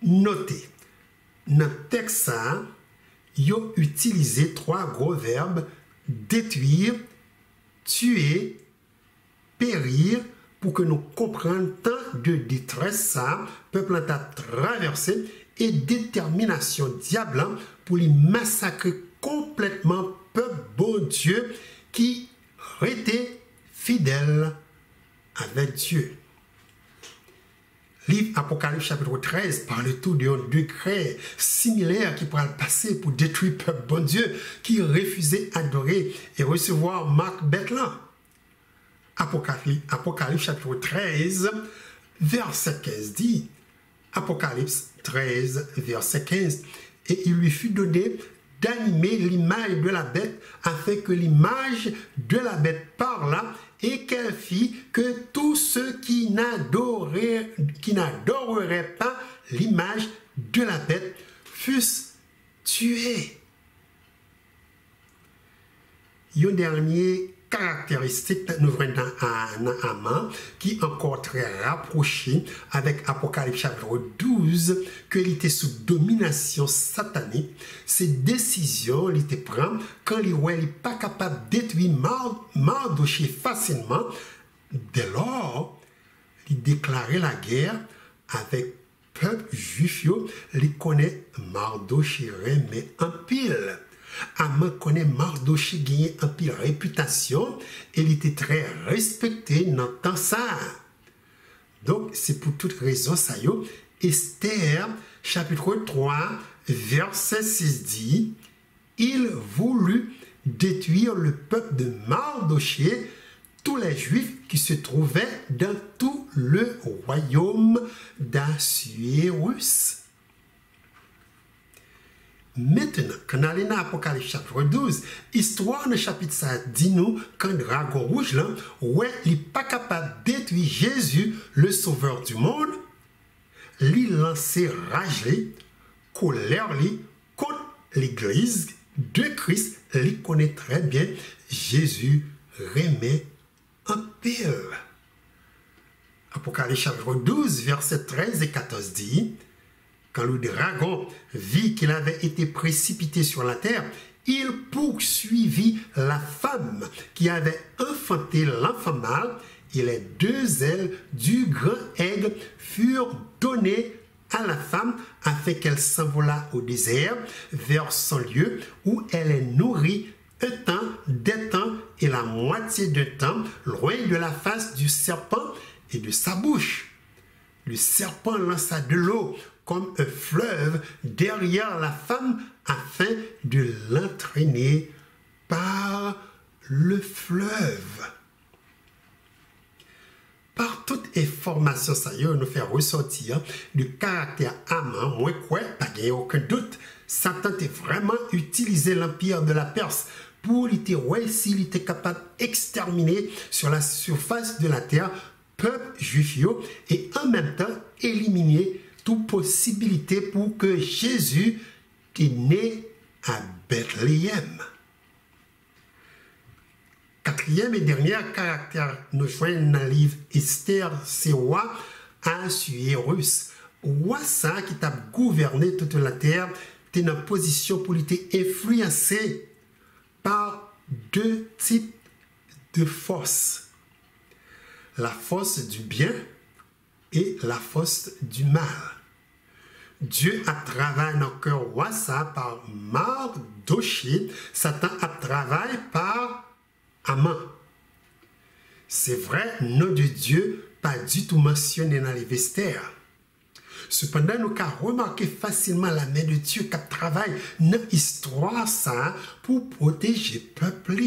S1: Notez, dans le texte, il a utilisé 3 gros verbes, détruire, tuer périr pour que nous comprenions tant de détresse ça, peuple a traversé et détermination diable pour les massacrer complètement peuple bon Dieu qui était fidèle avec Dieu. Livre Apocalypse chapitre 13 parle tout d'un décret similaire qui pourra passer pour détruire le peuple bon Dieu qui refusait d'adorer et recevoir Marc Bethlehem. Apocalypse chapitre 13 verset 15 dit, Apocalypse 13 verset 15, et il lui fut donné d'animer l'image de la bête afin que l'image de la bête parla et qu'elle fit que tous ceux qui n'adoreraient pas l'image de la bête fussent tués. Il y a un dernier caractéristique nous voyons dans Haman qui est encore très rapproché avec Apocalypse chapitre 12 qu'il était sous domination satanique. Ces décisions il était prend quand il n'est pas capable de détruire Mardochée facilement. Dès lors, il déclarait la guerre avec le peuple juif. Il connaît Mardochée mais en pile. Haman connaît Mardochée gagné un pile réputation et il était très respecté dans le temps ça. Donc c'est pour toute raison ça yo. Esther chapitre 3 verset 6 dit, il voulut détruire le peuple de Mardochée, tous les juifs qui se trouvaient dans tout le royaume d'Assuérus. Maintenant, quand on est dans l'Apocalypse chapitre 12, histoire de chapitre 7 dit nous qu'un dragon rouge là, ouais, il n'est pas capable de détruire Jésus, le sauveur du monde, il lançait rage, colère contre l'église de Christ, il connaît très bien Jésus remet un pile. Apocalypse chapitre 12, versets 13 et 14 dit, quand le dragon vit qu'il avait été précipité sur la terre, il poursuivit la femme qui avait enfanté l'enfant mâle, et les deux ailes du grand aigle furent données à la femme afin qu'elle s'envolât au désert vers son lieu où elle est nourrie un temps, des temps et la moitié d'un temps, loin de la face du serpent et de sa bouche. Le serpent lança de l'eau comme un fleuve derrière la femme afin de l'entraîner par le fleuve. Par toute information, ça nous fait ressortir le caractère Haman, moi quoi, pas qu'il n'y ait aucun doute. Satan a vraiment utilisé l'empire de la Perse pour s'il était capable d'exterminer sur la surface de la terre peuple juif et en même temps éliminer toute possibilité pour que Jésus est né à Bethléem. Quatrième et dernier caractère, nous joignons dans le livre Esther, c'est roi Assuérus. Roi ça qui t'a gouverné toute la terre, t'es dans une position pour être influencé par deux types de forces. La force du bien et la force du mal. Dieu a travaillé dans le cœur roi ça par Mardochée, Satan a travaillé par Haman. C'est vrai, nom de Dieu pas du tout mentionné dans les Esther. Cependant, nous avons remarqué facilement la main de Dieu qui travaille dans l'histoire ça pour protéger le peuple.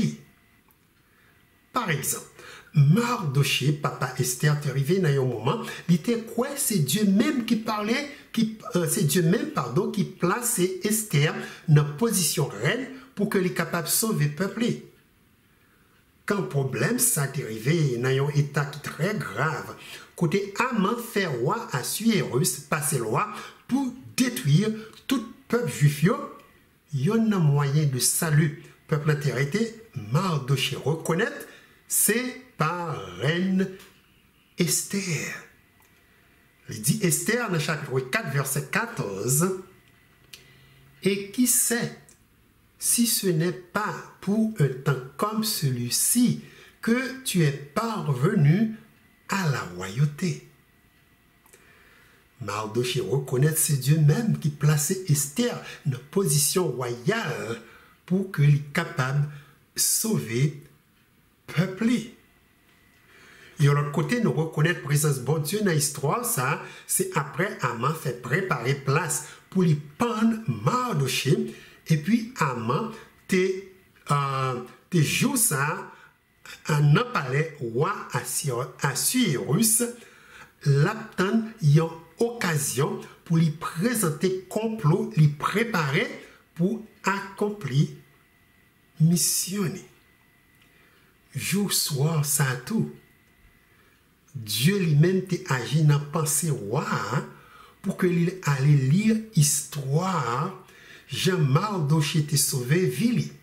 S1: Par exemple, Mardochée, papa Esther, est arrivé dans un moment, il était quoi? C'est Dieu même qui parlait, c'est Dieu même, pardon, qui plaçait Esther dans la position reine pour qu'elle soit capable de sauver le peuple. Quand le problème ça est arrivé dans un état très grave, côté Haman fait roi Assuérus, passer loi pour détruire tout peuple juif, il y a un moyen de salut. Le peuple a été Mardochée reconnaître, c'est par reine Esther. Il dit Esther dans le chapitre 4, verset 14, et qui sait si ce n'est pas pour un temps comme celui-ci que tu es parvenu à la royauté. Mardochée reconnaît que c'est Dieu même qui plaçait Esther dans position royale pour qu'il soit capable de sauver le peuple. Et de l'autre côté, nous reconnaître la présence de bon Dieu dans l'histoire, ça, c'est après Haman fait préparer place pour lui pendre Mardochée. Et puis Haman te joue ça en palais roi Assuérus, l'attend une occasion pour lui présenter complot, lui préparer pour accomplir mission. Jour soir, ça tout. Dieu lui-même t'a agi dans pensée roi pour que il allait lire histoire Jean Mardochée t'est sauvé Vili.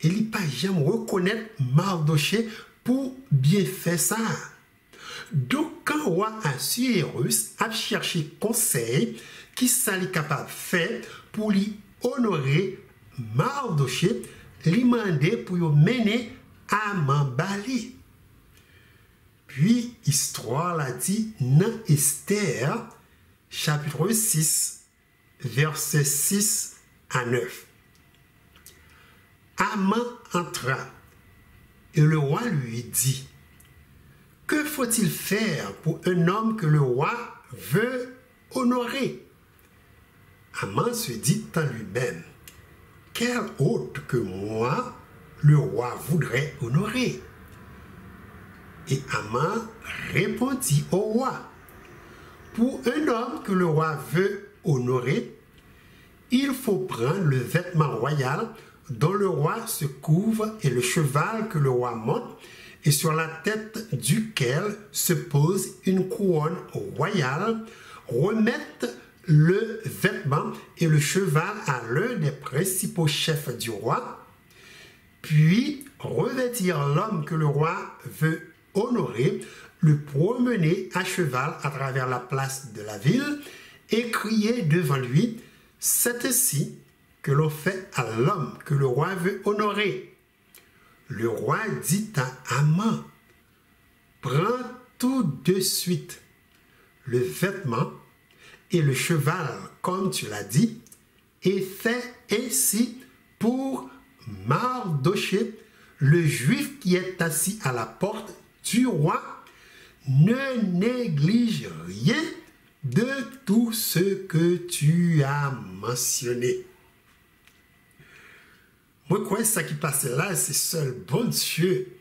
S1: Et il pas jamais reconnaître Mardochée pour bien faire ça. Donc quand roi Assuérus a cherché conseil qui ça est capable de faire pour lui honorer Mardochée, lui demander pour lui mener à Mambali. Puis, histoire l'a dit dans Esther, chapitre 6, versets 6 à 9. Haman entra, et le roi lui dit, « Que faut-il faire pour un homme que le roi veut honorer ?» Haman se dit en lui-même, « Quel autre que moi le roi voudrait honorer ?» Et Haman répondit au roi, « Pour un homme que le roi veut honorer, il faut prendre le vêtement royal dont le roi se couvre et le cheval que le roi monte, et sur la tête duquel se pose une couronne royale, remettre le vêtement et le cheval à l'un des principaux chefs du roi, puis revêtir l'homme que le roi veut honorer, le promener à cheval à travers la place de la ville et crier devant lui, « C'est ainsi que l'on fait à l'homme que le roi veut honorer. » Le roi dit à Haman, « Prends tout de suite le vêtement et le cheval, comme tu l'as dit, et fais ainsi pour Mardochée, le juif qui est assis à la porte du roi. Ne néglige rien de tout ce que tu as mentionné. » Moi, quoi, ça qui passait là, c'est seul bon Dieu,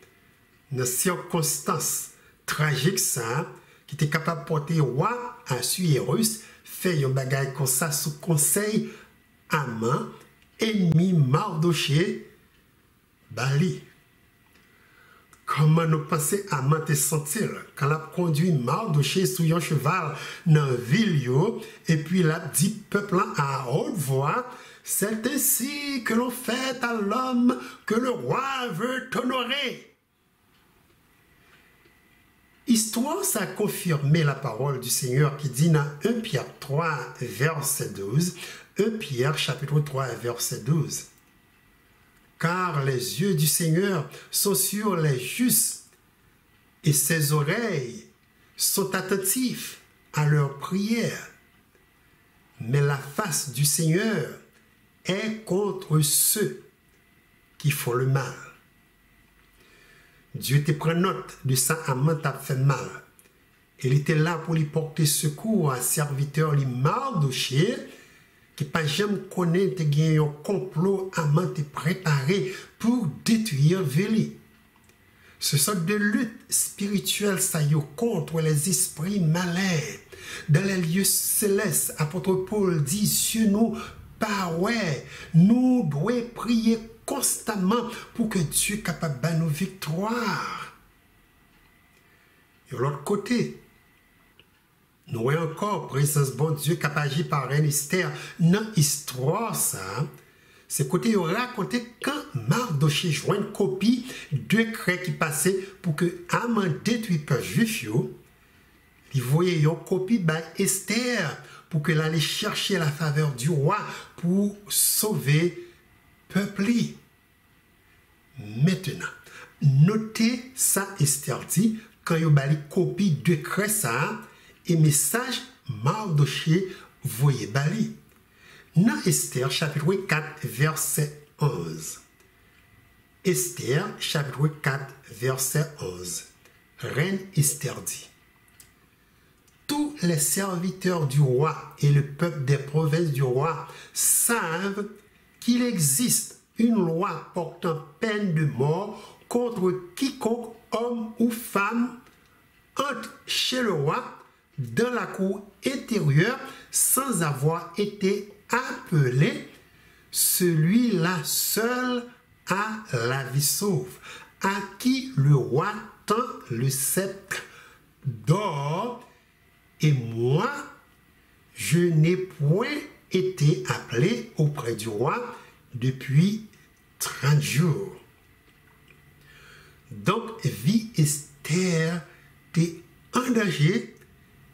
S1: dans circonstances tragiques, ça, qui était capable de porter roi Assuérus, fait un bagage comme ça sous conseil Haman, ennemi Mardochée, Bali. Comment nous pensons Haman te sentir quand il a conduit Mardochée sur un cheval dans la ville, et puis il a dit peuple à haute voix, « C'est ainsi que l'on fait à l'homme que le roi veut honorer. » Histoire, ça a confirmé la parole du Seigneur qui dit dans 1 Pierre 3, verset 12, 1 Pierre chapitre 3, verset 12. « Car les yeux du Seigneur sont sur les justes, et ses oreilles sont attentives à leurs prières. Mais la face du Seigneur est contre ceux qui font le mal. » Dieu te prend note de ça, Haman t'a fait mal. Il était là pour lui porter secours à serviteur Mardochée, qui pas jamais connaît un complot Haman te préparé pour détruire Vili. Ce sont des luttes spirituelles ça y est contre les esprits malins. Dans les lieux célestes, apôtre Paul dit sur nous, pas ouais, nous devons prier constamment pour que Dieu soit capable de nous victoire. Et de l'autre côté, nous voyons encore présence bon Dieu capable d'agir par un Esther dans l'histoire ça. C'est côté il raconté quand Mardochée joint une copie de décret qui passait pour que Haman détruit le peuple juif. Il voyait une copie de Esther pour qu'elle allait chercher la faveur du roi pour sauver le peuple. Maintenant, Notez ça Esther dit quand il a copie de ça et message Mardoché voyez bali. Dans Esther chapitre 4 verset 11. Esther chapitre 4 verset 11. Reine Esther dit: tous les serviteurs du roi et le peuple des provinces du roi savent qu'il existe une loi portant peine de mort contre quiconque homme ou femme entre chez le roi dans la cour intérieure sans avoir été appelé. Celui-là seul a la vie sauve, à qui le roi tend le sceptre d'or. Et moi, je n'ai point été appelé auprès du roi depuis 30 jours. Donc, vie Esther était en danger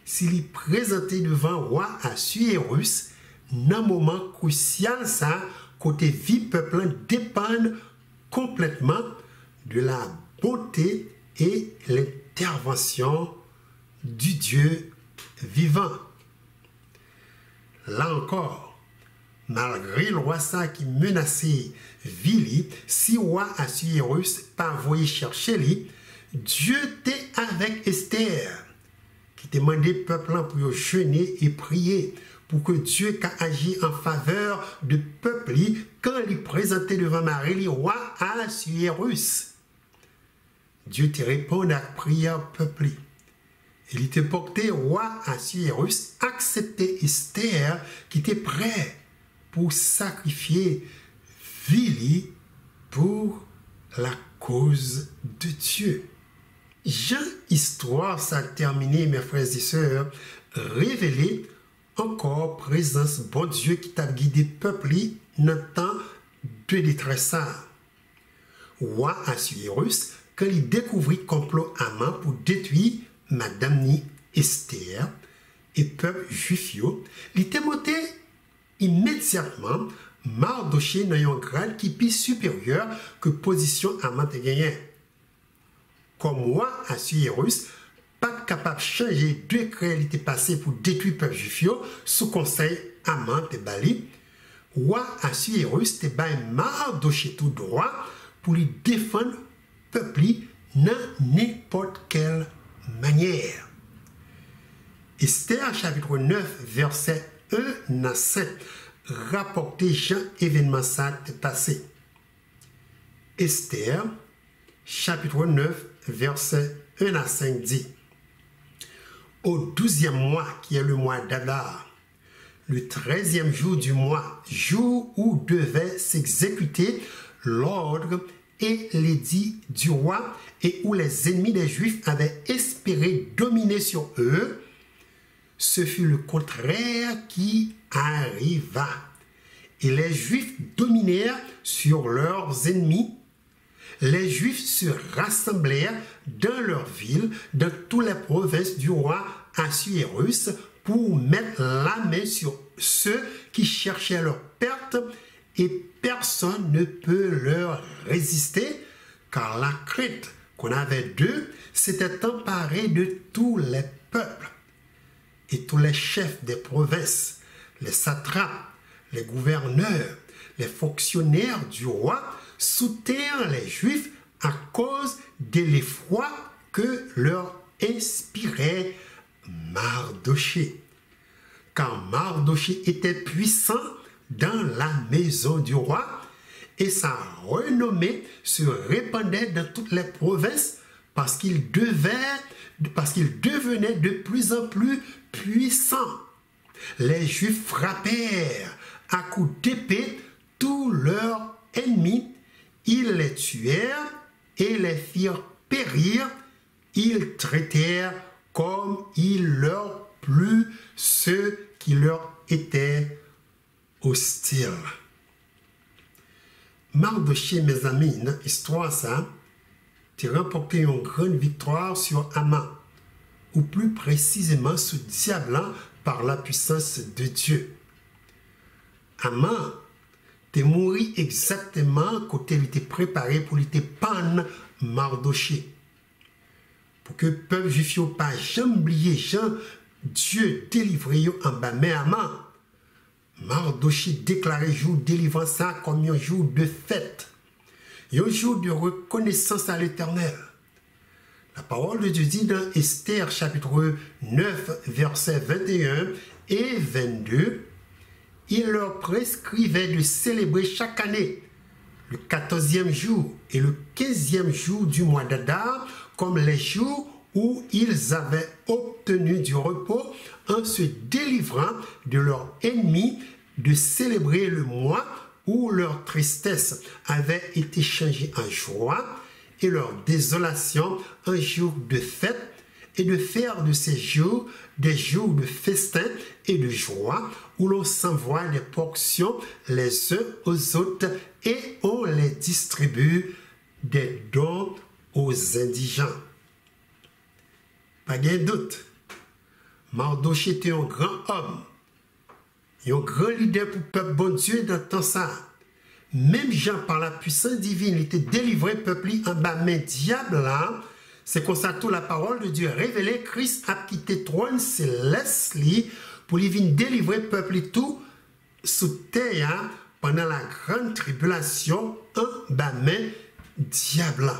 S1: s'il est présenté devant le roi Assuérus dans un moment crucial, ça, côté vie peuple dépend complètement de la beauté et l'intervention du Dieu vivant. Là encore, malgré le roi ça qui menaçait Vili, si le roi Assuérus pas voulu chercher lui, Dieu était avec Esther, qui demandait au peuple pour jeûner et prier, pour que Dieu agi en faveur du peuple quand il présentait devant Marie le roi Assuérus. Dieu te répond à la prière peuple. Il était porté roi Assuérus, accepter Esther qui était prêt pour sacrifier Vili pour la cause de Dieu. Jean histoire ça terminé mes frères et sœurs, révélé encore présence bon Dieu qui t'a guidé peuple dans le temps de détresse. Roi Assuérus quand il découvrit complot Haman pour détruire Madame ni Esther et peuple juif, il était monté immédiatement Mardoché dans un grade qui est plus supérieur que position Haman te gagné. Comme roi Assuérus, pas capable de changer de décret qui était passé pour détruire peuple juif sous conseil Haman te bali. Roi Assuérus te bail Mardoché tout droit pour lui défendre peuple dans n'importe quelle manière. Esther chapitre 9 verset 1 à 5 rapporté Jean événement ça passé. Esther chapitre 9 verset 1 à 5 dit: au 12e mois qui est le mois d'Adar, le 13e jour du mois, jour où devait s'exécuter l'ordre et l'édit du roi et où les ennemis des Juifs avaient espéré dominer sur eux, ce fut le contraire qui arriva. Et les Juifs dominèrent sur leurs ennemis. Les Juifs se rassemblèrent dans leur ville, dans toutes les provinces du roi Assuérus, pour mettre la main sur ceux qui cherchaient leur perte, et personne ne peut leur résister, car la crainte qu'on avait d'eux s'était emparée de tous les peuples. Et tous les chefs des provinces, les satrapes, les gouverneurs, les fonctionnaires du roi soutinrent les Juifs à cause de l'effroi que leur inspirait Mardoché. Car Mardoché était puissant dans la maison du roi et sa renommée se répandait dans toutes les provinces parce qu'il devenait de plus en plus puissant. Les Juifs frappèrent à coups d'épée tous leurs ennemis, ils les tuèrent et les firent périr, ils traitèrent comme il leur plut ceux qui leur étaient hostiles. Mardoché, mes amis, dans l'histoire, ça, tu as remporté une grande victoire sur Haman, ou plus précisément ce diable par la puissance de Dieu. Haman t'es mouru exactement quand il était préparé pour lui prendre Mardoché. Pour que le peuple juif n'a pas jamais oublié, Dieu délivré en bas main à main. Mardoché déclarait jour délivrance ça comme un jour de fête, un jour de reconnaissance à l'Éternel. La parole de Dieu dit dans Esther chapitre 9 versets 21 et 22, il leur prescrivait de célébrer chaque année le 14e jour et le 15e jour du mois d'Adar comme les jours où ils avaient obtenu du repos en se délivrant de leurs ennemis, de célébrer le mois où leur tristesse avait été changée en joie et leur désolation en jour de fête, et de faire de ces jours des jours de festin et de joie où l'on s'envoie des portions les uns aux autres et on les distribue des dons aux indigents. Pas de doute, Mardoché était un grand homme, et un grand leader pour le peuple bon Dieu dans temps ça. Même Jean, par la puissance divine, il était délivré peuple en bas main diable là. C'est comme ça toute la parole de Dieu révélée. Christ a quitté trône céleste pour lui venir délivrer peuple tout sous terre pendant la grande tribulation en bas main diable.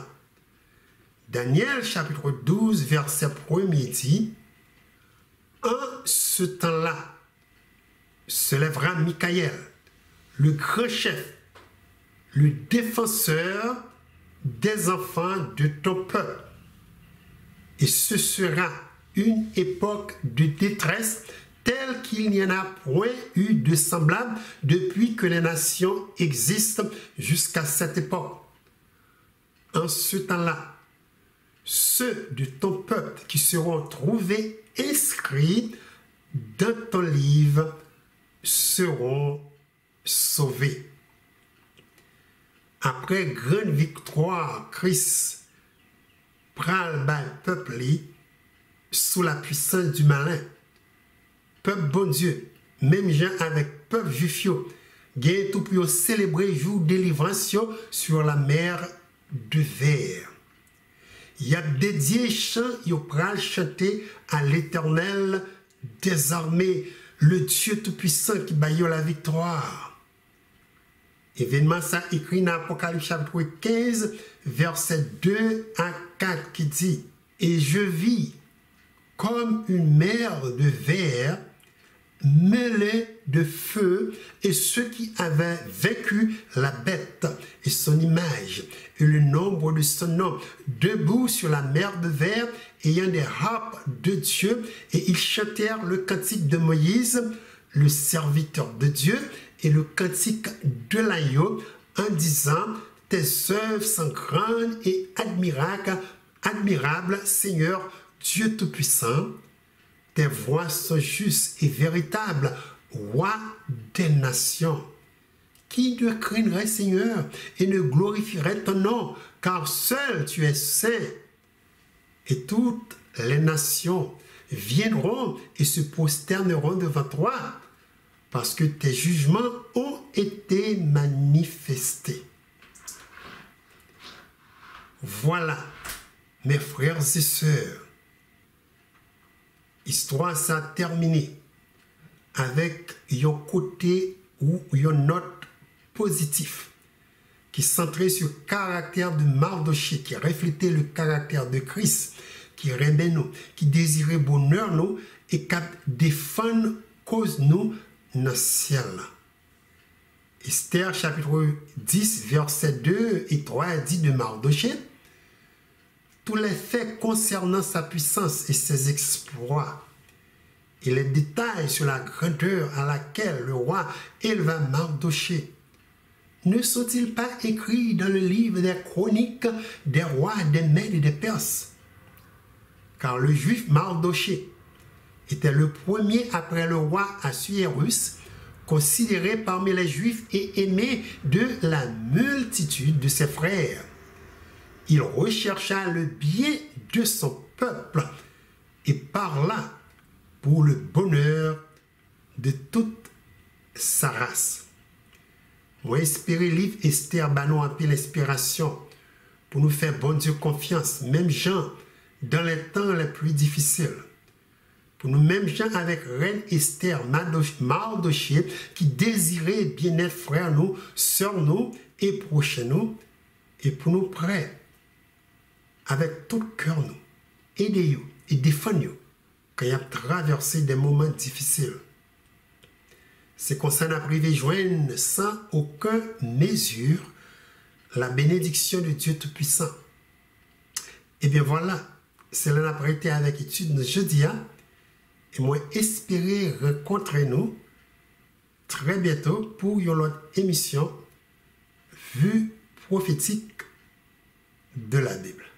S1: Daniel chapitre 12 verset 1 dit: en ce temps-là se lèvera Michaël, le grand chef, le défenseur des enfants de ton peuple. Et ce sera une époque de détresse telle qu'il n'y en a point eu de semblable depuis que les nations existent jusqu'à cette époque. En ce temps-là, ceux de ton peuple qui seront trouvés inscrits dans ton livre seront sauvés. Après grande victoire, Christ pral bas peuple sous la puissance du malin. Peuple bon Dieu, même gens avec peuple juif, gagne tout pour célébrer jour de délivrance sur la mer de verre. Il y a dédié chant, il pral chanter à l'Éternel des armées, le Dieu tout-puissant qui baille la victoire. Événement ça écrit dans Apocalypse chapitre 15, verset 2 à 4 qui dit: et je vis comme une mer de verre mêlée de feu, et ceux qui avaient vaincu la bête et son image et le nombre de son nom, debout sur la mer de verre, ayant des harpes de Dieu, et ils chantèrent le cantique de Moïse, le serviteur de Dieu, et le cantique de l'agneau, en disant: tes œuvres sont grandes et admirables, Seigneur Dieu Tout-Puissant. Tes voies sont justes et véritables, Roi des nations. Qui te craindrait, Seigneur, et ne glorifierait ton nom, car seul tu es saint. Et toutes les nations viendront et se prosterneront devant toi, parce que tes jugements ont été manifestés. Voilà, mes frères et sœurs, l'histoire s'est terminée avec un côté ou une note positive qui centrait sur le caractère de Mardoché, qui reflétait le caractère de Christ, qui aimait nous, qui désirait bonheur nous et qui défend cause nous dans le ciel. Esther chapitre 10 versets 2 et 3 dit de Mardoché: tous les faits concernant sa puissance et ses exploits et les détails sur la grandeur à laquelle le roi éleva Mardoché ne sont-ils pas écrits dans le livre des chroniques des rois des Mèdes et des Perses? Car le juif Mardoché était le premier après le roi Assuérus, considéré parmi les juifs et aimé de la multitude de ses frères. Il rechercha le bien de son peuple et parla pour le bonheur de toute sa race. Moi, espérer livre Esther Banon a l'inspiration pour nous faire, bon Dieu, confiance. Même gens, dans les temps les plus difficiles. Pour nous, même gens avec Reine Esther, Mardochée, qui désiraient bien-être frères nous, sœurs nous et prochains nous, et pour nous prêts, avec tout cœur nous, aidez-nous et défendez-nous quand il y a traversé des moments difficiles. C'est qu'on s'en a privé joindre sans aucune mesure la bénédiction de Dieu Tout-Puissant. Et bien voilà, c'est là qu'on a été avec étude de jeudi. Et moi, espérer rencontrer nous très bientôt pour une autre émission Vue prophétique de la Bible.